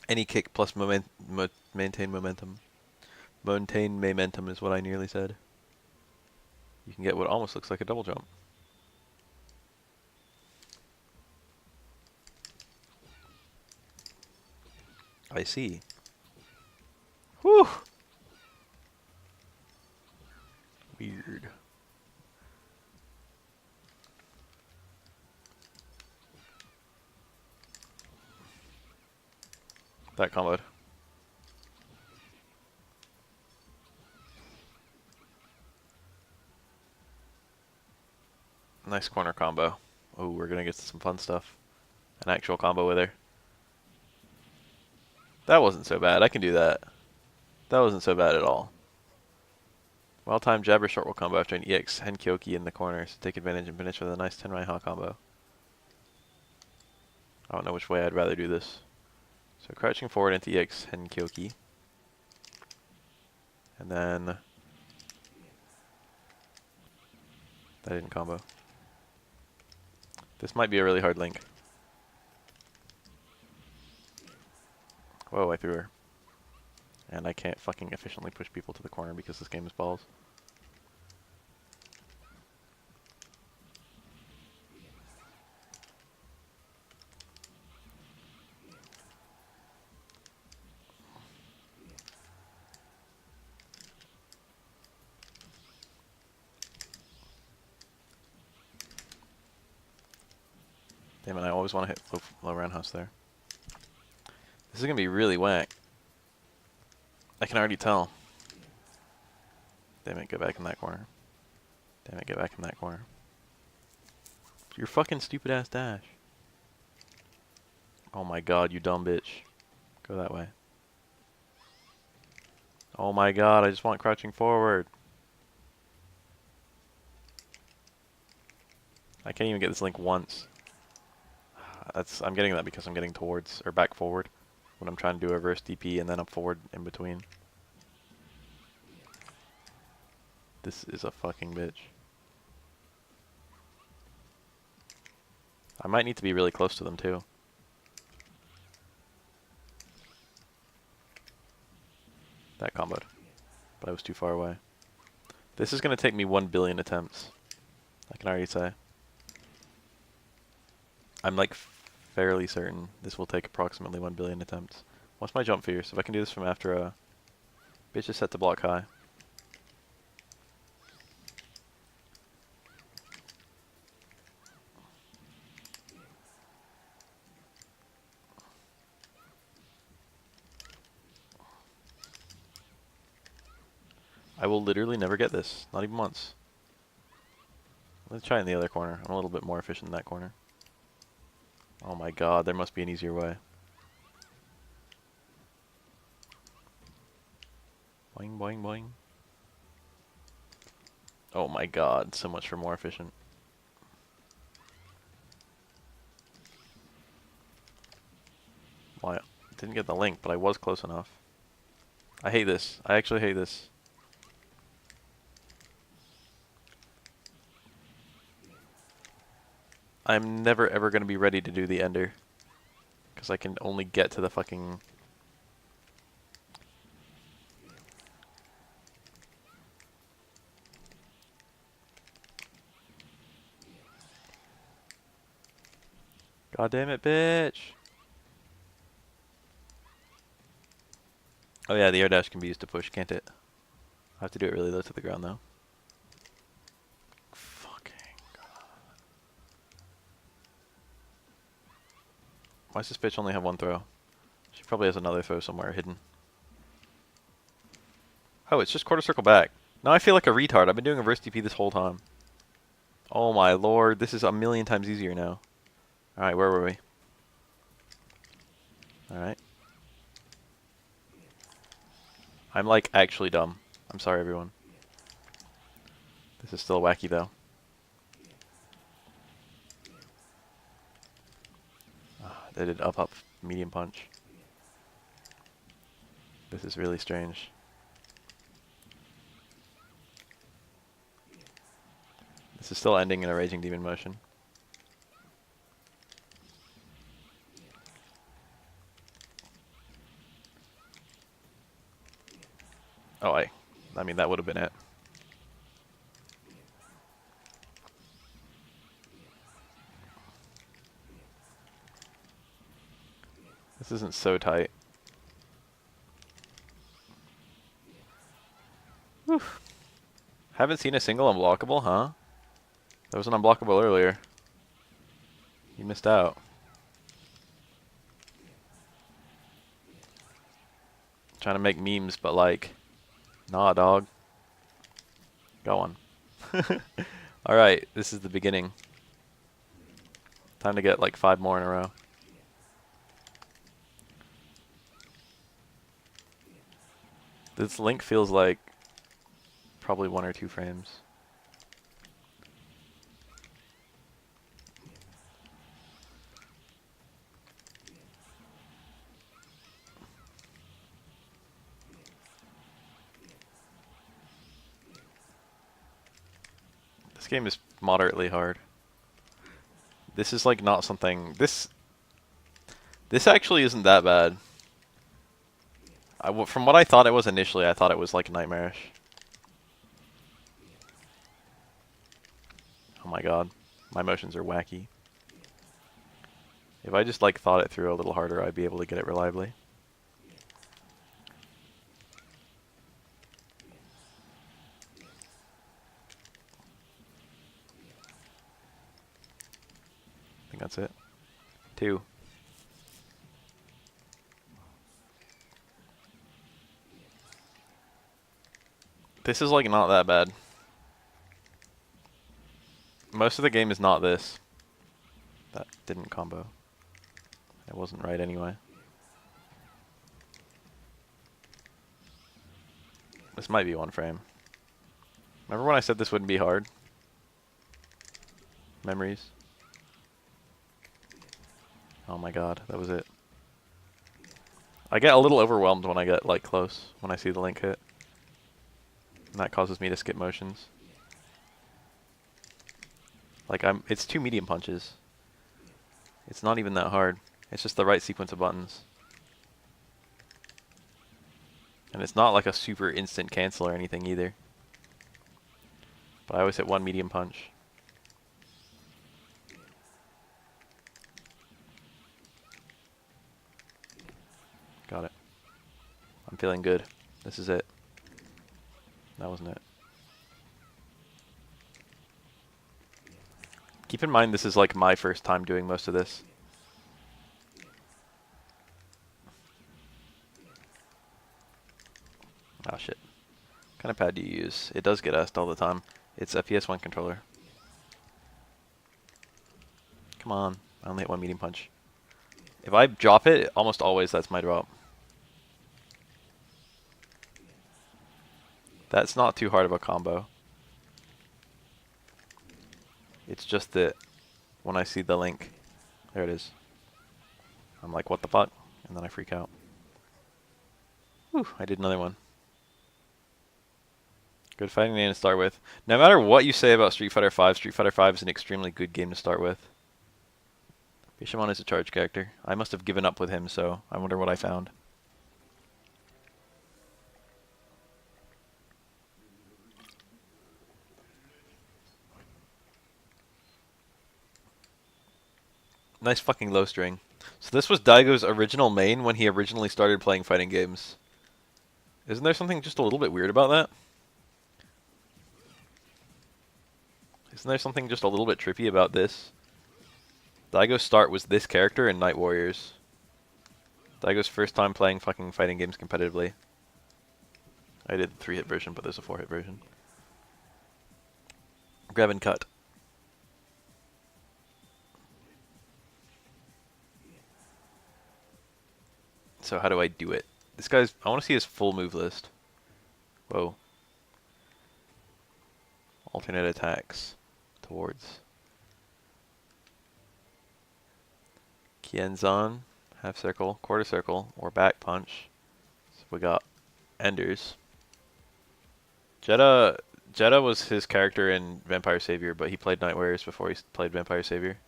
Any kick plus maintain momentum. Maintain momentum is what I nearly said. You can get what almost looks like a double jump. I see. Whew! Weird. That comboed. Nice corner combo. Oh, we're gonna get to some fun stuff. An actual combo with her. That wasn't so bad. I can do that. That wasn't so bad at all. Well-timed jabber short will combo after an EX Hsien-Ko in the corner, so take advantage and finish with a nice Tenrai Ha combo. I don't know which way I'd rather do this. So crouching forward into EX Hsien-Ko. And then... that didn't combo. This might be a really hard link. Whoa, I threw her. And I can't fucking efficiently push people to the corner because this game is balls. Damn it, I always want to hit low roundhouse there. This is going to be really whack. I can already tell. Damn it, get back in that corner. Damn it, get back in that corner. Your fucking stupid ass dash. Oh my god, you dumb bitch. Go that way. Oh my god, I just want crouching forward. I can't even get this link once. I'm getting that because I'm getting towards, or back forward, when I'm trying to do a reverse DP and then up forward in between. This is a fucking bitch. I might need to be really close to them too. That comboed. But I was too far away. This is going to take me 1 billion attempts. I can already say. I'm like fairly certain this will take approximately 1 billion attempts. What's my jump fierce? If I can do this from after a... Bitch is set to block high. I will literally never get this. Not even once. Let's try in the other corner. I'm a little bit more efficient in that corner. Oh my god, there must be an easier way. Boing, boing, boing. Oh my god, so much for more efficient. Well, I didn't get the link, but I was close enough. I hate this. I actually hate this. I'm never ever going to be ready to do the ender. Because I can only get to the fucking... God damn it, bitch! Oh yeah, the air dash can be used to push, can't it? I have to do it really low to the ground though. Fucking god. Why does this bitch only have one throw? She probably has another throw somewhere hidden. Oh, it's just quarter circle back. Now I feel like a retard. I've been doing reverse DP this whole time. Oh my lord, this is a million times easier now. Alright, where were we? Alright. I'm like actually dumb. I'm sorry everyone. This is still wacky though. They did up medium punch. This is really strange. This is still ending in a raging demon motion. Oh, I mean, that would have been it. This isn't so tight. Whew. Haven't seen a single unblockable, huh? There was an unblockable earlier. You missed out. Trying to make memes, but like... Nah, dog. Go on. Alright, this is the beginning. Time to get like 5 more in a row. This link feels like probably 1 or 2 frames. This game is moderately hard. This is like not something... This actually isn't that bad. From what I thought it was initially, I thought it was like nightmarish. Oh my god. My motions are wacky. If I just like thought it through a little harder, I'd be able to get it reliably. I think that's it. 2. This is like not that bad. Most of the game is not this. That didn't combo. It wasn't right anyway. This might be 1 frame. Remember when I said this wouldn't be hard? Memories. Oh my god, that was it. I get a little overwhelmed when I get like close, when I see the link hit. And that causes me to skip motions. Like it's 2 medium punches. It's not even that hard. It's just the right sequence of buttons. And it's not like a super instant cancel or anything either. But I always hit one medium punch. Got it. I'm feeling good. This is it. That wasn't it. Keep in mind this is like my first time doing most of this. Oh shit. What kind of pad do you use? It does get asked all the time. It's a PS1 controller. Come on. I only hit one medium punch. If I drop it, almost always that's my drop. That's not too hard of a combo. It's just that when I see the link, there it is. I'm like, what the fuck? And then I freak out. Whew, I did another one. Good fighting name to start with. No matter what you say about Street Fighter V, Street Fighter V is an extremely good game to start with. Bishamon is a charge character. I must have given up with him, so I wonder what I found. Nice fucking low string. So this was Daigo's original main when he originally started playing fighting games. Isn't there something just a little bit weird about that? Isn't there something just a little bit trippy about this? Daigo's start was this character in Night Warriors. Daigo's first time playing fucking fighting games competitively. I did the 3-hit version, but there's a 4-hit version. Grab and cut. So how do I do it? This guy's... I want to see his full move list. Whoa. Alternate attacks. Towards. Kienzan. Half circle. Quarter circle. Or back punch. So we got Enders. Jedah was his character in Vampire Savior, but he played Night Warriors before he played Vampire Savior.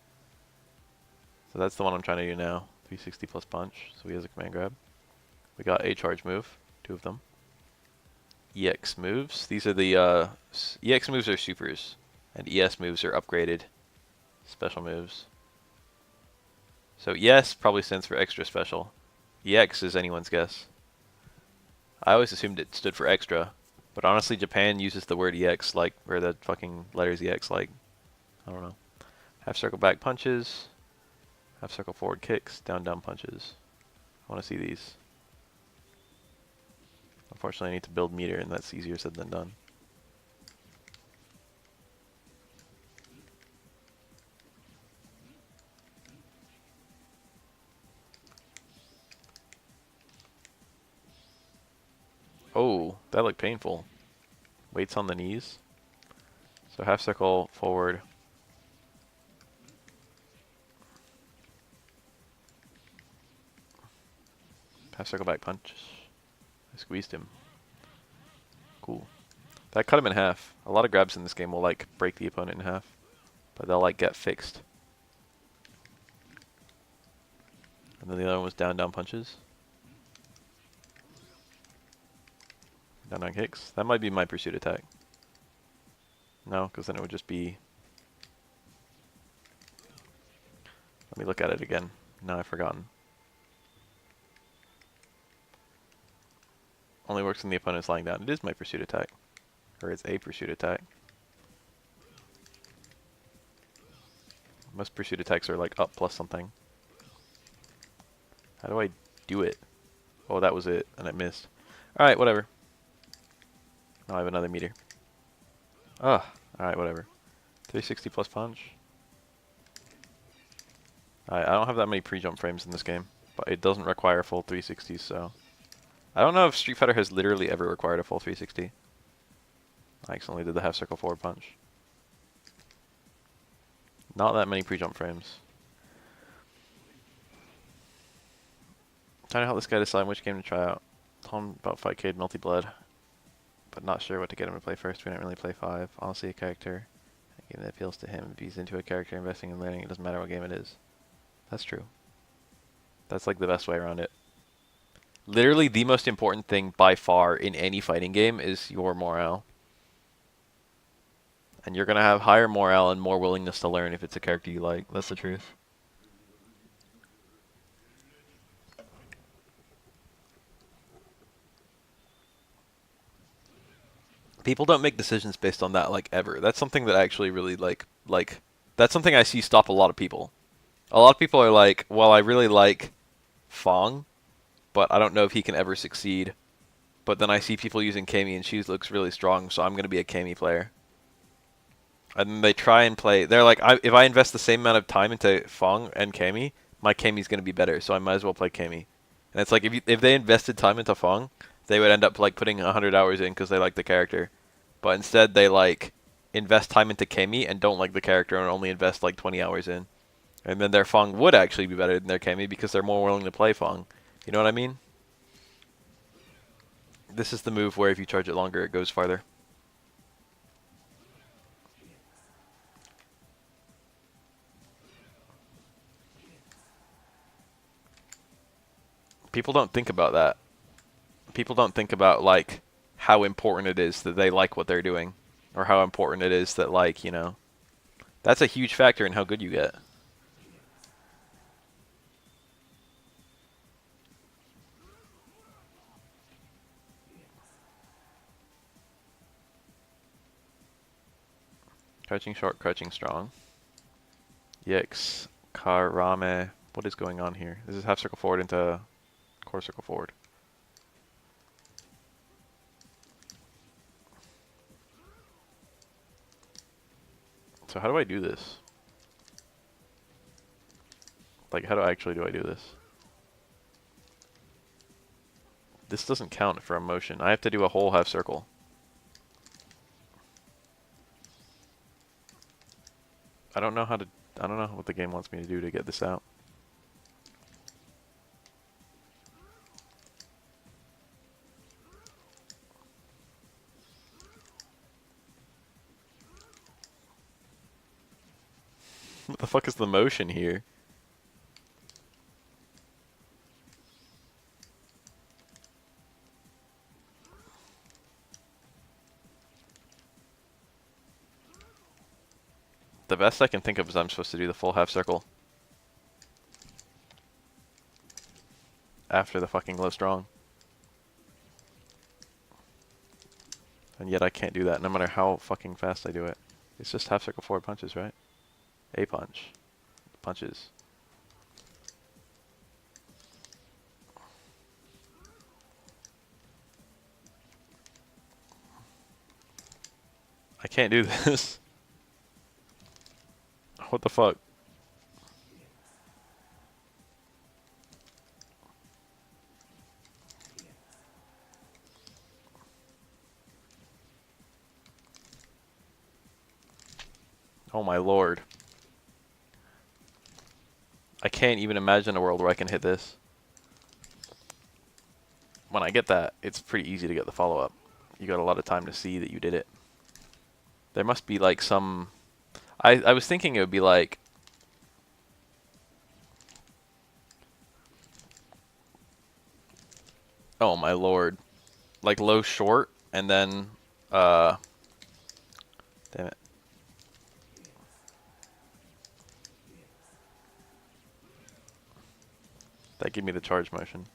So that's the one I'm trying to do now. 360 plus punch, so he has a command grab. We got a charge move, 2 of them. EX moves, these are the, EX moves are supers, and ES moves are upgraded special moves. So ES probably stands for extra special. EX is anyone's guess. I always assumed it stood for extra, but honestly Japan uses the word EX like, or the fucking letters EX like, I don't know. Half circle back punches. Half circle forward kicks, down punches. I want to see these. Unfortunately, I need to build meter, and that's easier said than done. Oh, that looked painful. Weights on the knees. So half circle forward. Half circle back punch. I squeezed him. Cool. That cut him in half. A lot of grabs in this game will like break the opponent in half, but they'll like get fixed. And then the other one was down punches. Down kicks. That might be my pursuit attack. No, because then it would just be... Let me look at it again. No, I've forgotten. Only works when the opponent's lying down. It is my pursuit attack. Or it's a pursuit attack. Most pursuit attacks are like up plus something. How do I do it? Oh, that was it, and I missed. Alright, whatever. Now I have another meter. Ah, alright, whatever. 360 plus punch. I don't have that many pre-jump frames in this game, but it doesn't require full 360s, so... I don't know if Street Fighter has literally ever required a full 360. I accidentally did the half circle forward punch. Not that many pre-jump frames. Trying to help this guy decide which game to try out. Told him about Fightcade Multi-Blood, but not sure what to get him to play first. We don't really play 5. Honestly, a character, a game that appeals to him. If he's into a character, investing in learning, it doesn't matter what game it is. That's true. That's like the best way around it. Literally the most important thing by far in any fighting game is your morale. And you're going to have higher morale and more willingness to learn if it's a character you like. That's the truth. People don't make decisions based on that, like, ever. That's something that I actually really like, that's something I see stop a lot of people. A lot of people are like, well, I really like Fong, but I don't know if he can ever succeed. But then I see people using Kami and she looks really strong, so I'm going to be a Kami player. And then they try and play, they're like, if I invest the same amount of time into Fong and Kami, my Kami's going to be better, so I might as well play Kami. And it's like, if they invested time into Fong, they would end up like putting 100 hours in because they like the character. But instead they like invest time into Kami and don't like the character and only invest like 20 hours in. And then their Fong would actually be better than their Kami because they're more willing to play Fong. You know what I mean? This is the move where if you charge it longer, it goes farther. People don't think about that. People don't think about, like, how important it is that they like what they're doing. Or how important it is that, like, you know, that's a huge factor in how good you get. Crouching short, crouching strong. Yikes. Karame. What is going on here? This is half circle forward into core circle forward. So how do I do this? Like, how do I do this? This doesn't count for a motion. I have to do a whole half circle. I don't know what the game wants me to do to get this out. What the fuck is the motion here? The best I can think of is I'm supposed to do the full half circle. After the fucking low strong. And yet I can't do that no matter how fucking fast I do it. It's just half circle forward punches, right? A punch. Punches. I can't do this. What the fuck? Oh my lord. I can't even imagine a world where I can hit this. When I get that, it's pretty easy to get the follow-up. You got a lot of time to see that you did it. There must be like some... I was thinking it would be like... Oh my lord. Like low short, and then... Damn it. That gave me the charge motion.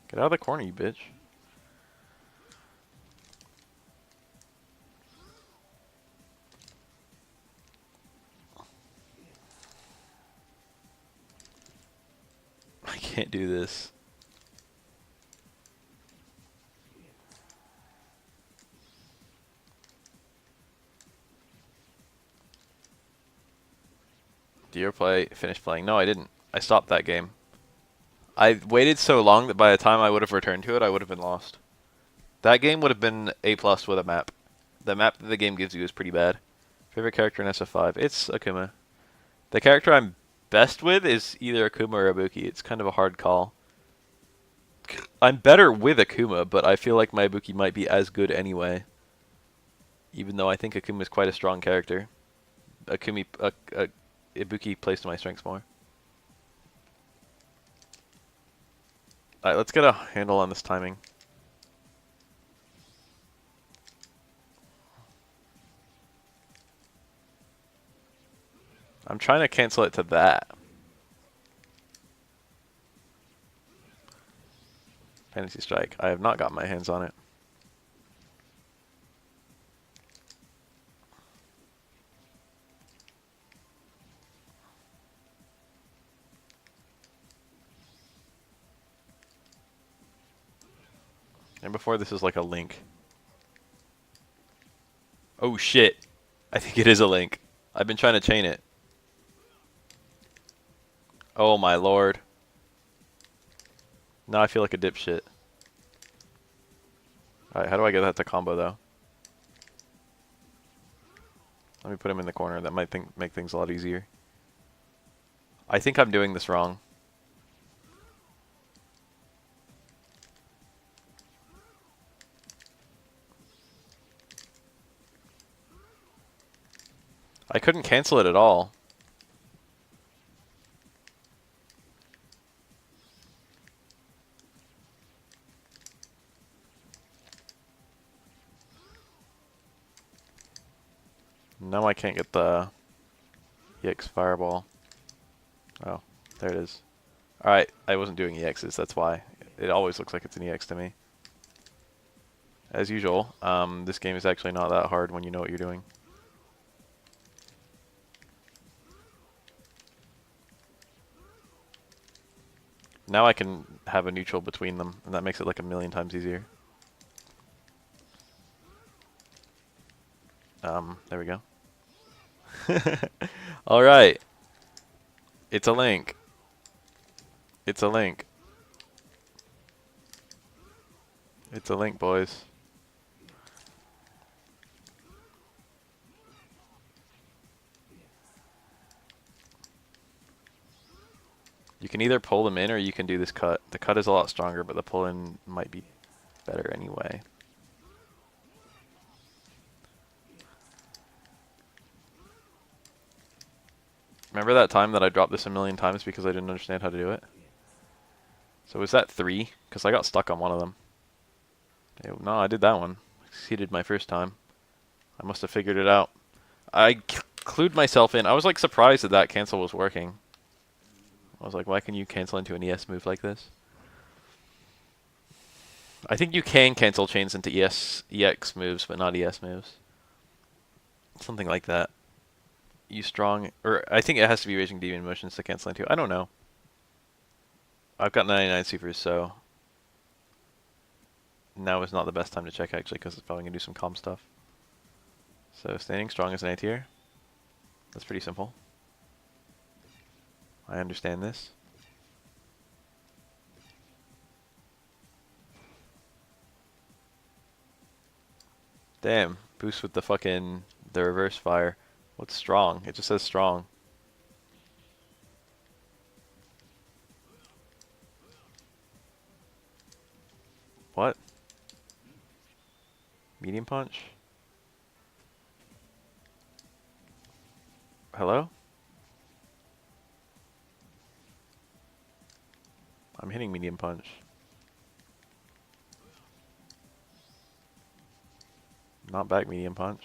Get out of the corner, you bitch. I can't do this. Do you ever finish playing? No, I didn't. I stopped that game. I waited so long that by the time I would have returned to it, I would have been lost. That game would have been A+ with a map. The map that the game gives you is pretty bad. Favorite character in SF5? It's Akuma. The character I'm best with is either Akuma or Ibuki. It's kind of a hard call. I'm better with Akuma, but I feel like my Ibuki might be as good anyway. Even though I think Akuma is quite a strong character. Ibuki plays to my strengths more. Alright, let's get a handle on this timing. I'm trying to cancel it to that. Fantasy Strike. I have not got my hands on it. And before this is like a link. Oh shit. I think it is a link. I've been trying to chain it. Oh my lord. Now I feel like a dipshit. Alright, how do I get that to combo though? Let me put him in the corner. That might make things a lot easier. I think I'm doing this wrong. I couldn't cancel it at all. Now I can't get the EX Fireball. Oh, there it is. Alright, I wasn't doing EXs, that's why. It always looks like it's an EX to me. As usual, this game is actually not that hard when you know what you're doing. Now I can have a neutral between them, and that makes it like a million times easier. There we go. Alright. It's a link. It's a link. It's a link, boys. You can either pull them in or you can do this cut. The cut is a lot stronger, but the pull in might be better anyway. Remember that time that I dropped this a million times because I didn't understand how to do it? So was that 3? Because I got stuck on one of them. No, I did that one. Exceeded my first time. I must have figured it out. I clued myself in. I was like surprised that that cancel was working. I was like, why can you cancel into an ES move like this? I think you can cancel chains into EX moves, but not ES moves. Something like that. You strong, or I think it has to be Raging Demon Motions to cancel into. I don't know. I've got 99 supers, so now is not the best time to check actually, because it's probably gonna do some calm stuff. So standing strong as an A-tier. That's pretty simple. I understand this. Damn, boost with the reverse fire. What's strong? It just says strong. What? Medium punch? Hello? I'm hitting medium punch. Not back medium punch.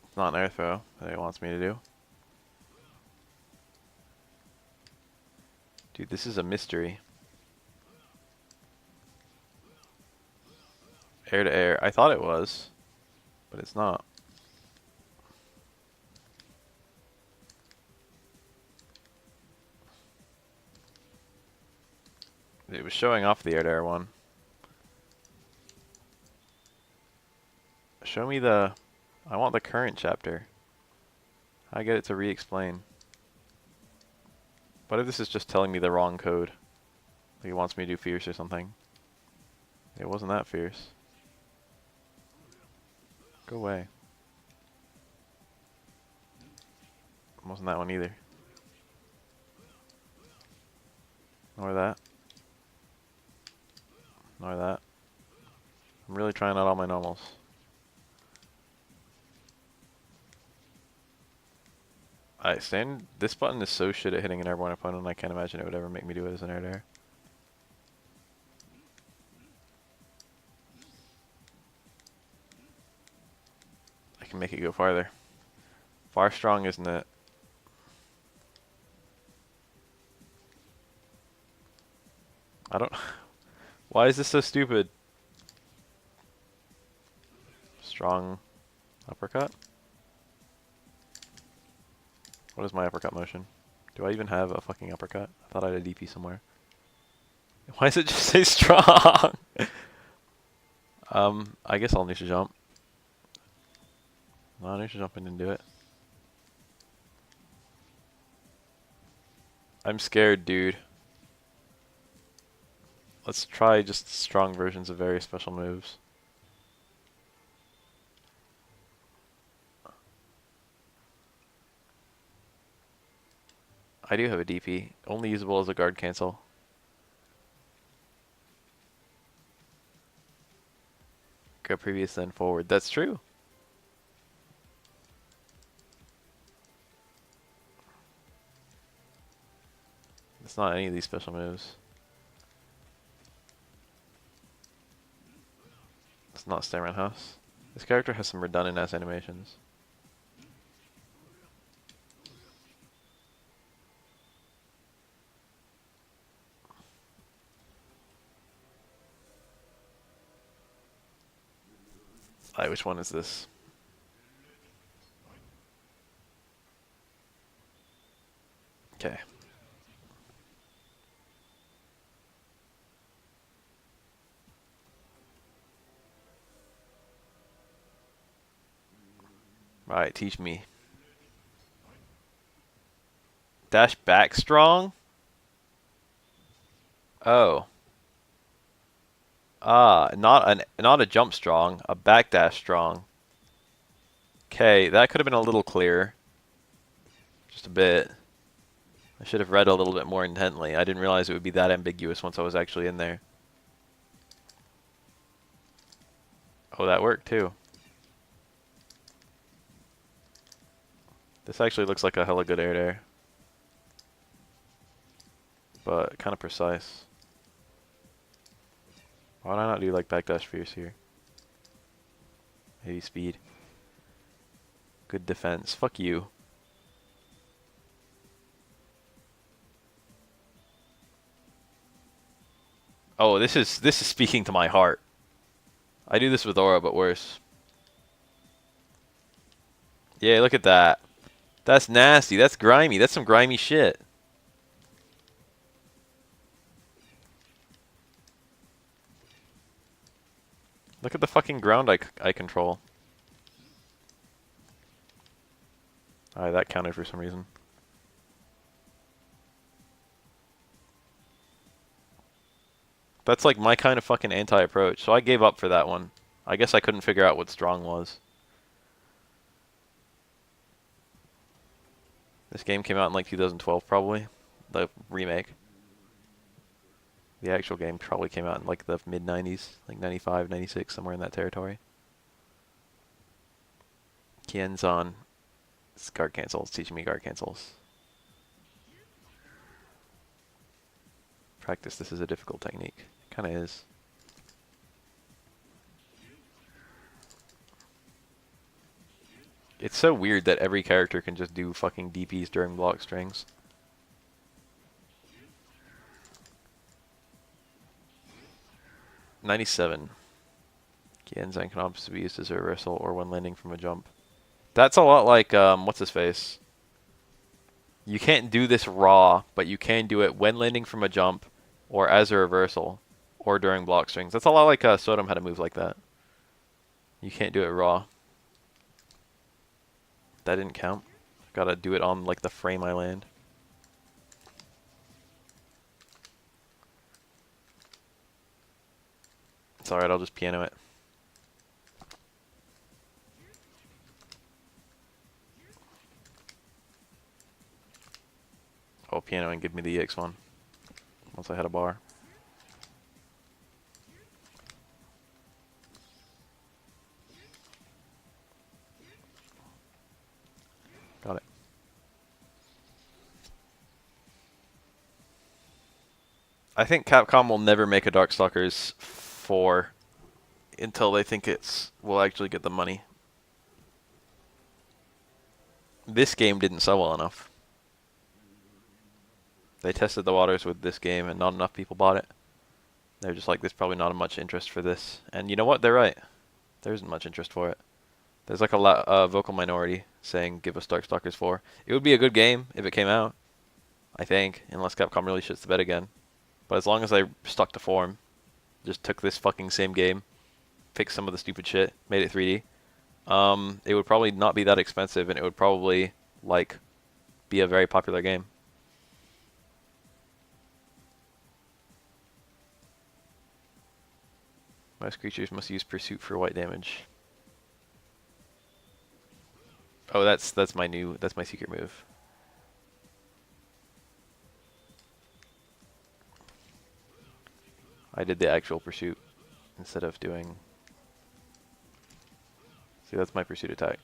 It's not an air throw that it wants me to do. Dude, this is a mystery. Air to air. I thought it was, but it's not. It was showing off the air to air one. Show me the... I want the current chapter. I get it to re-explain. What if this is just telling me the wrong code? Like it wants me to do fierce or something. It wasn't that fierce. Go away. It wasn't that one either. Nor that. Nor that. I'm really trying out all my normals. Alright, this button is so shit at hitting an airborne opponent, I can't imagine it would ever make me do it as an air-to-air. I can make it go farther. Far strong, isn't it? I don't... Why is this so stupid? Strong uppercut? What is my uppercut motion? Do I even have a fucking uppercut? I thought I had a DP somewhere. Why does it just say strong? I guess I'll need to jump. No, I need to jump in and do it. I'm scared, dude. Let's try just strong versions of very special moves. I do have a DP, only usable as a guard cancel. Go previous then forward. That's true. It's not any of these special moves. It's not stay around house. This character has some redundant ass animations. Alright, which one is this? Okay. Alright, teach me. Dash back strong? Oh. Not a jump strong, a backdash strong. Okay, that could have been a little clearer. Just a bit. I should have read a little bit more intently. I didn't realize it would be that ambiguous once I was actually in there. Oh, that worked too. This actually looks like a hella good air-to-air. But kind of precise. Why would I not do like backdash fierce here? Maybe speed. Good defense. Fuck you. Oh, this is speaking to my heart. I do this with Aura, but worse. Yeah, look at that. That's nasty. That's grimy. That's some grimy shit. Look at the fucking ground I control. Alright, that counted for some reason. That's like my kind of fucking anti-approach, so I gave up for that one. I guess I couldn't figure out what strong was. This game came out in like 2012 probably, the remake. The actual game probably came out in like the mid-90s, like 95, 96, somewhere in that territory. Hsien-Ko. It's guard cancels, teaching me guard cancels. Practice, this is a difficult technique. Kinda is. It's so weird that every character can just do fucking DPs during block strings. '97. Hsien-Ko can also be used as a reversal or when landing from a jump. That's a lot like, what's his face? You can't do this raw, but you can do it when landing from a jump, or as a reversal, or during block strings. That's a lot like Sodom had a move like that. You can't do it raw. That didn't count. Gotta do it on like the frame I land. It's alright, I'll just piano it. I'll piano and give me the EX1 once I had a bar. I think Capcom will never make a Darkstalkers 4 until they think will actually get the money. This game didn't sell well enough. They tested the waters with this game and not enough people bought it. They're just like, there's probably not much interest for this. And you know what? They're right. There isn't much interest for it. There's like a vocal minority saying, give us Darkstalkers 4. It would be a good game if it came out, I think, unless Capcom really shits the bed again. But as long as they stuck to form, just took this fucking same game, fixed some of the stupid shit, made it 3D, it would probably not be that expensive, and it would probably, like, be a very popular game. Most creatures must use Pursuit for white damage. Oh, that's my secret move. I did the actual Pursuit instead of doing... See, that's my Pursuit attack.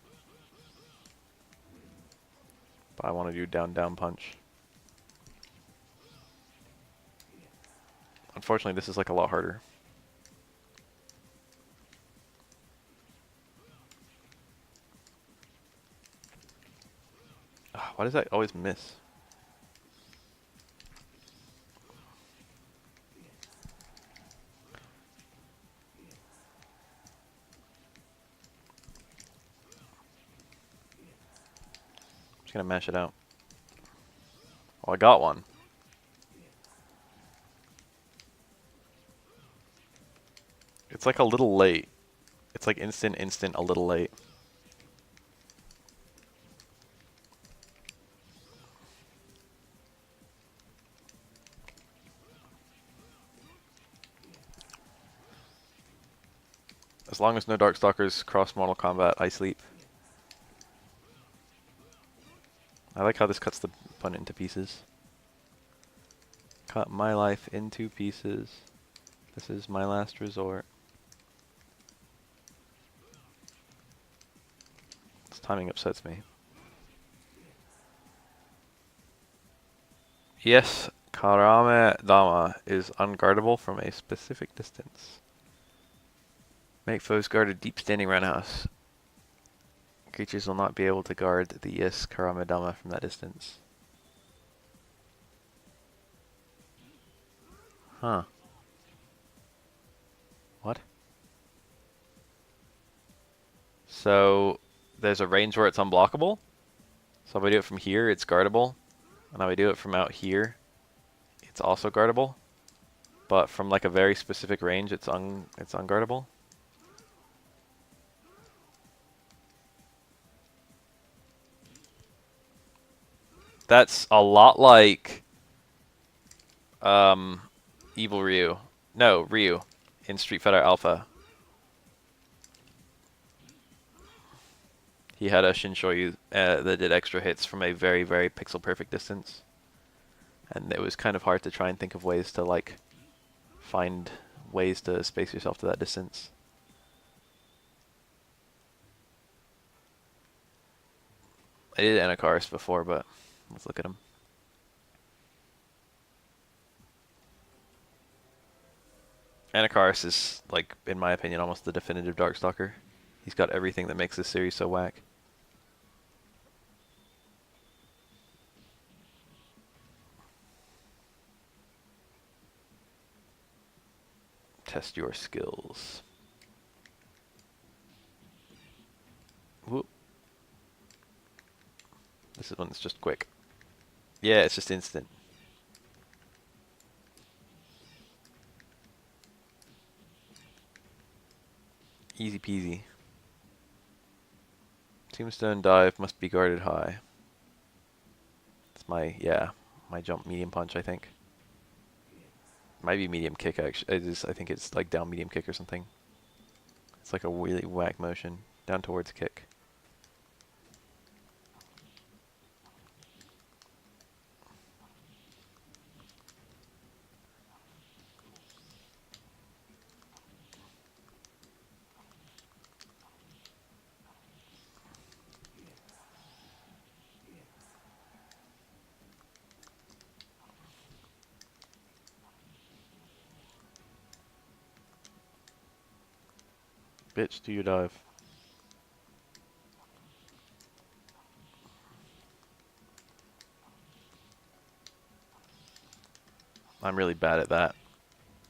But I want to do down punch. Unfortunately, this is like a lot harder. Why does that always miss? I'm just gonna mash it out. Oh, I got one. It's like a little late. It's like instant, a little late. As long as no Darkstalkers cross Mortal Kombat, I sleep. I like how this cuts the opponent into pieces. Cut my life into pieces. This is my last resort. This timing upsets me. Yes, Karame Dama is unguardable from a specific distance. Make foes guard a deep standing roundhouse. Creatures will not be able to guard the Yes Karame Dama from that distance. Huh. What? So there's a range where it's unblockable. So if I do it from here, it's guardable. And if I do it from out here, it's also guardable. But from like a very specific range, it's unguardable. That's a lot like Evil Ryu. No, Ryu in Street Fighter Alpha. He had a Shinshoyu that did extra hits from a very, very pixel perfect distance. And it was kind of hard to try and think of ways to like find ways to space yourself to that distance. I did Anakaris before, but let's look at him. Anakaris is, like, in my opinion, almost the definitive Darkstalker. He's got everything that makes this series so whack. Test your skills. Whoop. This is one that's just quick. Yeah, it's just instant. Easy peasy. Tombstone dive must be guarded high. It's my jump medium punch, I think. Might be medium kick, actually. I think it's like down medium kick or something. It's like a really whack motion. Down towards kick. Bitch, do your dive. I'm really bad at that.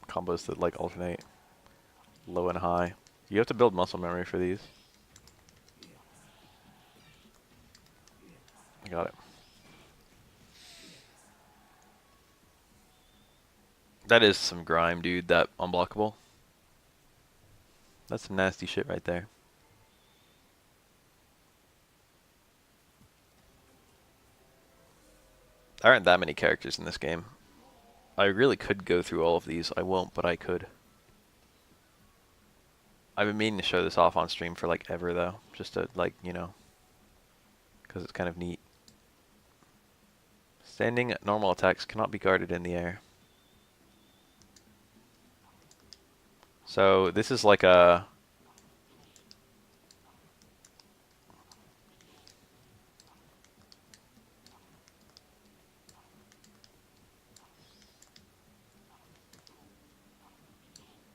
Combos that like alternate low and high. You have to build muscle memory for these. I got it. That is some grime, dude. That unblockable. That's some nasty shit right there. There aren't that many characters in this game. I really could go through all of these. I won't, but I could. I've been meaning to show this off on stream for like ever though. Just to like, you know, because it's kind of neat. Standing normal attacks cannot be guarded in the air. So this is like a...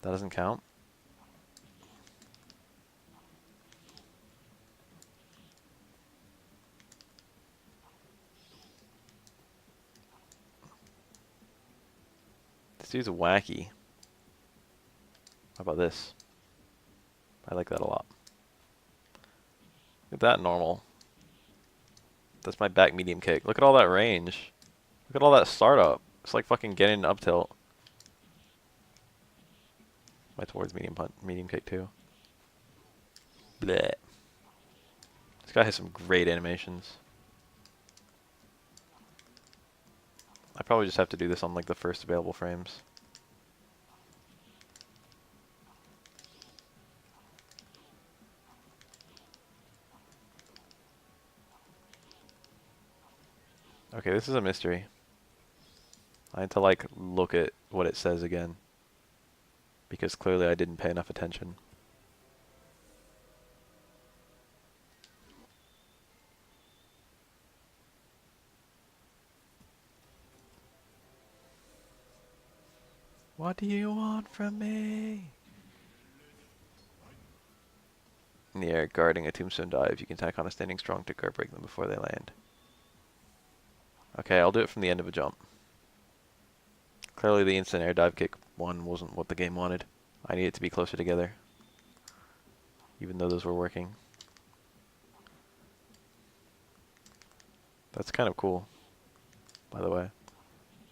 That doesn't count? This dude's wacky. How about this? I like that a lot. Look at that normal. That's my back medium kick. Look at all that range. Look at all that startup. It's like fucking getting an up tilt. My towards medium kick too. Bleh. This guy has some great animations. I probably just have to do this on like the first available frames. Okay, this is a mystery. I had to like look at what it says again. Because clearly I didn't pay enough attention. What do you want from me? In the air, guarding a tombstone dive, you can tack on a standing strong to guard break them before they land. Okay, I'll do it from the end of a jump. Clearly the instant air dive kick one wasn't what the game wanted. I need it to be closer together. Even though those were working. That's kind of cool, by the way.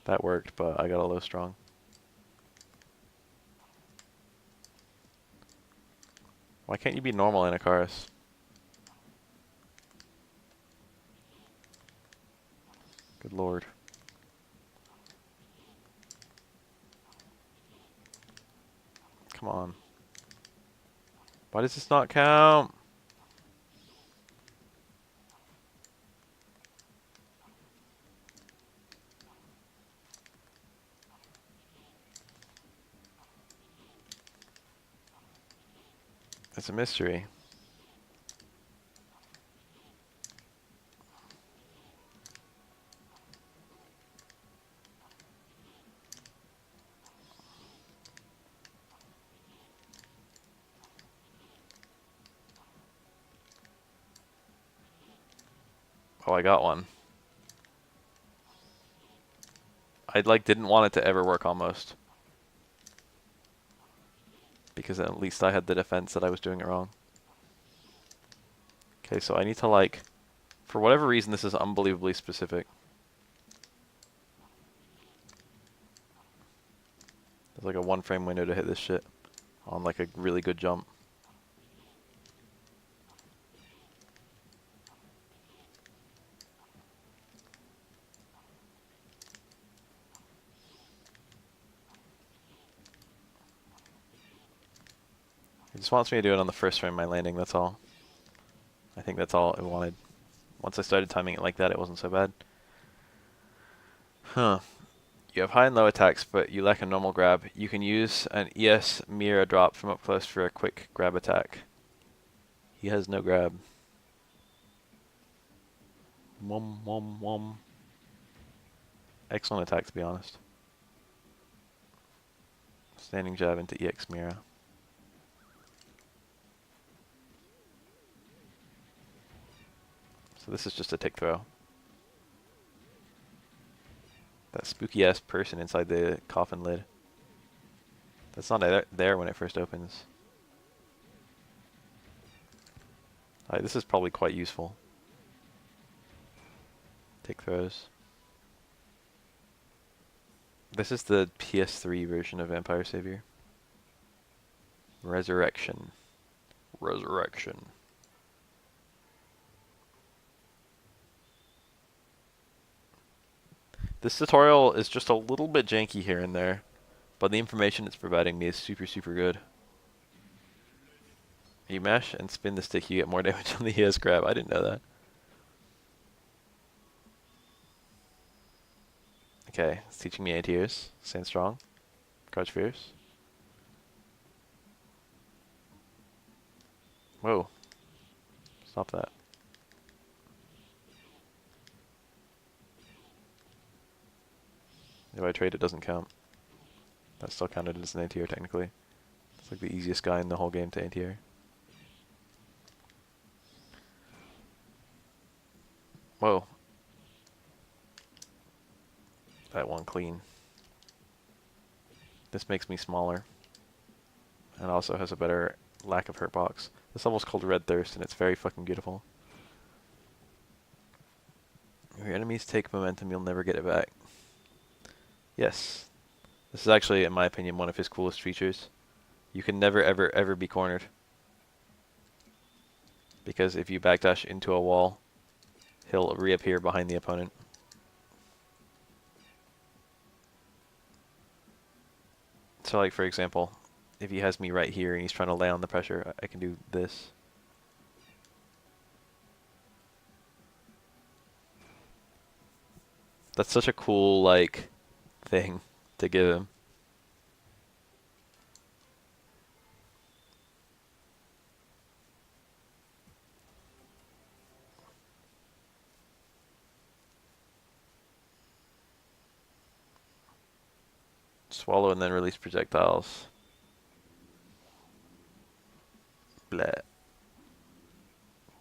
That worked, but I got a low strong. Why can't you be normal, Anakaris? Good lord. Come on. Why does this not count? It's a mystery. Oh, I got one. I like didn't want it to ever work almost. Because at least I had the defense that I was doing it wrong. Okay, so I need to like, for whatever reason this is unbelievably specific. There's like a 1 frame window to hit this shit on like a really good jump. It just wants me to do it on the first frame of my landing, that's all. I think that's all it wanted. Once I started timing it like that, it wasn't so bad. Huh. You have high and low attacks, but you lack a normal grab. You can use an ES Mira drop from up close for a quick grab attack. He has no grab. Wom wom wom. Excellent attack, to be honest. Standing jab into EX Mira. So this is just a tick throw. That spooky ass person inside the coffin lid. That's not there when it first opens. Alright, this is probably quite useful. Tick throws. This is the PS3 version of Vampire Savior. Resurrection. Resurrection. This tutorial is just a little bit janky here and there, but the information it's providing me is super, super good. You mash and spin the stick, you get more damage on the ES grab. I didn't know that. Okay, it's teaching me anti-airs. Stand strong. Crouch fierce. Whoa. Stop that. If I trade, it doesn't count. That's still counted as an anti-air technically. It's like the easiest guy in the whole game to anti-air. Whoa. That one clean. This makes me smaller. And also has a better lack of hurt box. This level's called Red Thirst and it's very fucking beautiful. If your enemies take momentum, you'll never get it back. Yes. This is actually, in my opinion, one of his coolest features. You can never, ever, ever be cornered. Because if you backdash into a wall, he'll reappear behind the opponent. So like, for example, if he has me right here and he's trying to lay on the pressure, I can do this. That's such a cool, like, thing to give him. Swallow and then release projectiles. Blah.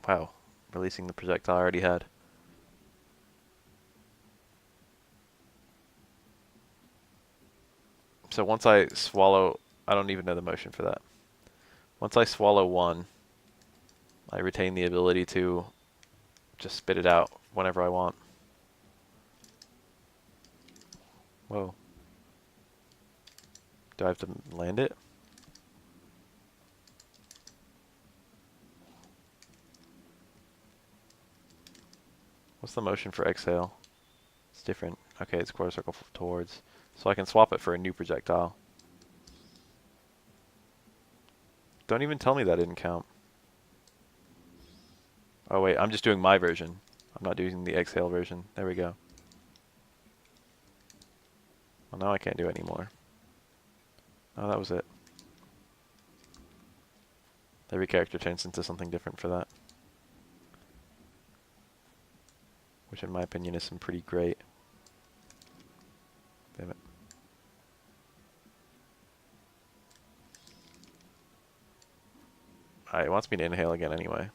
Wow. Releasing the projectile I already had. So once I swallow, I don't even know the motion for that. Once I swallow one, I retain the ability to just spit it out whenever I want. Whoa. Do I have to land it? What's the motion for exhale? It's different. Okay, it's quarter circle towards. So I can swap it for a new projectile. Don't even tell me that didn't count. Oh wait, I'm just doing my version. I'm not doing the exhale version. There we go. Well, now I can't do it anymore. Oh, that was it. Every character turns into something different for that. Which in my opinion is some pretty great. Damn it. Alright, it wants me to inhale again anyway.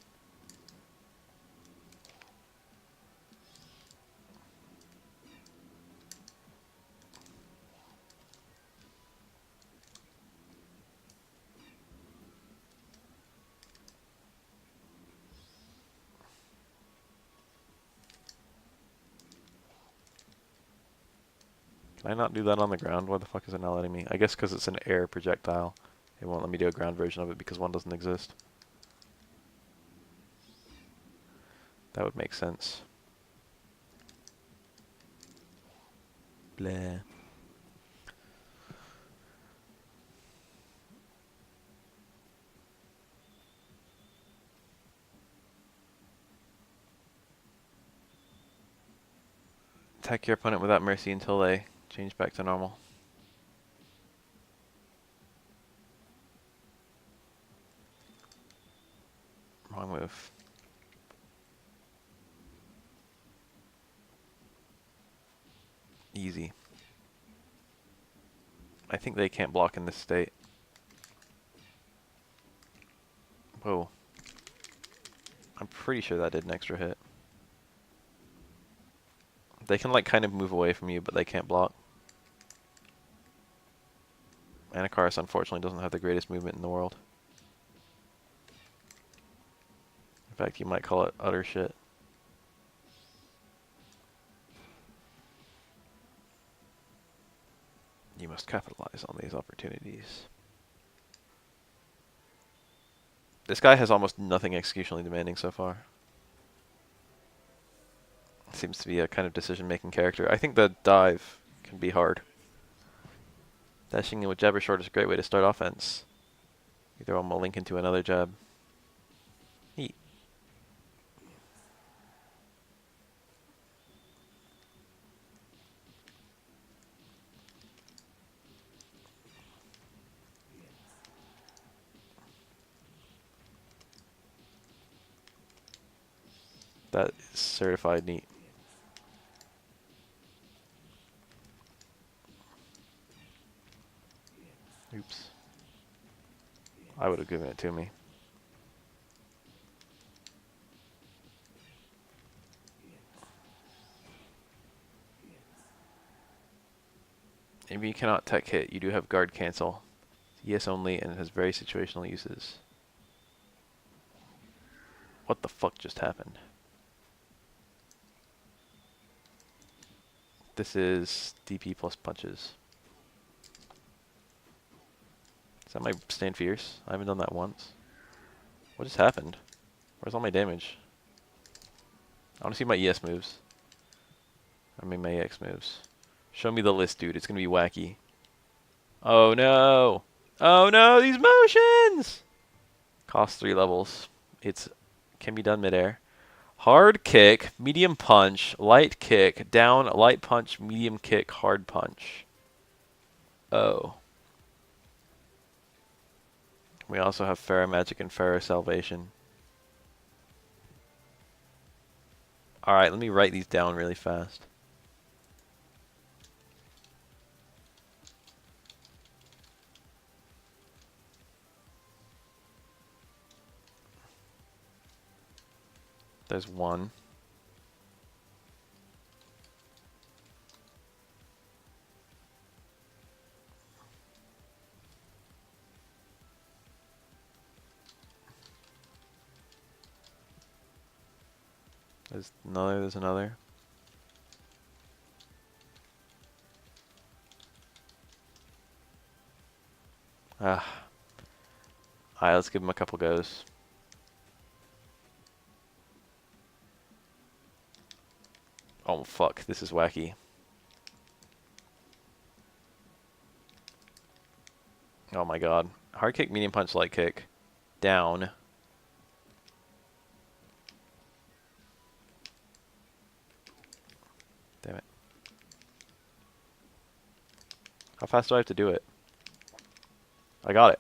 Can I not do that on the ground? Why the fuck is it not letting me? I guess because it's an air projectile. It won't let me do a ground version of it because one doesn't exist. That would make sense. Blah. Attack your opponent without mercy until they change back to normal. Wrong move. Easy. I think they can't block in this state. Whoa. I'm pretty sure that did an extra hit. They can like kind of move away from you, but they can't block. Anakaris unfortunately doesn't have the greatest movement in the world. In fact, you might call it utter shit. You must capitalize on these opportunities. This guy has almost nothing executionally demanding so far. Seems to be a kind of decision-making character. I think the dive can be hard. Dashing in with jab or short is a great way to start offense. Either one will link into another jab. Neat. That is certified neat. Oops. I would have given it to me. Maybe you cannot tech hit. You do have guard cancel. Yes only, and it has very situational uses. What the fuck just happened? This is DP plus punches. Is that my stand fierce? I haven't done that once. What just happened? Where's all my damage? I want to see my ES moves. I mean my EX moves. Show me the list, dude. It's going to be wacky. Oh no! Oh no, these motions! Cost 3 levels. It's can be done midair. Hard kick, medium punch, light kick, down, light punch, medium kick, hard punch. Oh. We also have Pharaoh Magic and Pharaoh Salvation. Alright, let me write these down really fast. There's one. There's another. Ah. Alright, let's give him a couple goes. Oh fuck, this is wacky. Oh my god. Hard kick, medium punch, light kick. Down. Damn it. How fast do I have to do it? I got it.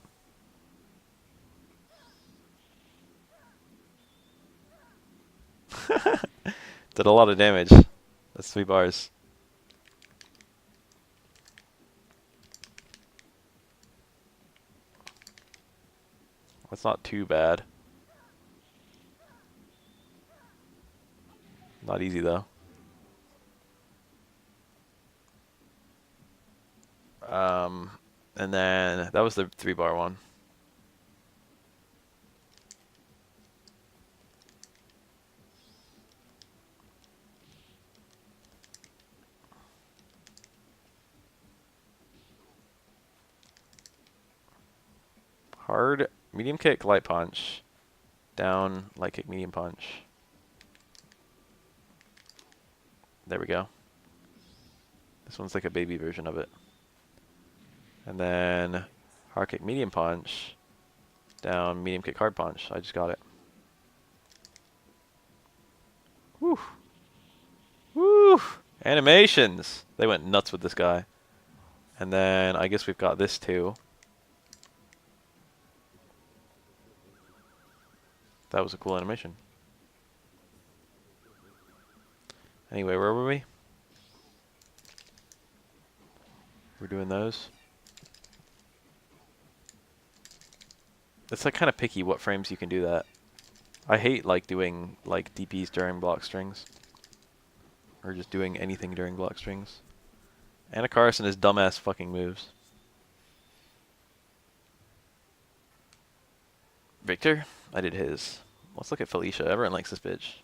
Did a lot of damage. That's 3 bars. That's not too bad. Not easy though. And then that was the 3-bar one. Hard, medium kick, light punch. Down, light kick, medium punch. There we go. This one's like a baby version of it. And then hard kick, medium punch. Down, medium kick, hard punch. I just got it. Woo! Woo! Animations! They went nuts with this guy. And then I guess we've got this too. That was a cool animation. Anyway, where were we? We're doing those. It's like kind of picky what frames you can do that. I hate like doing like DPs during block strings. or just doing anything during block strings. Anakaris and his dumbass fucking moves. Victor? I did his. Let's look at Felicia. Everyone likes this bitch.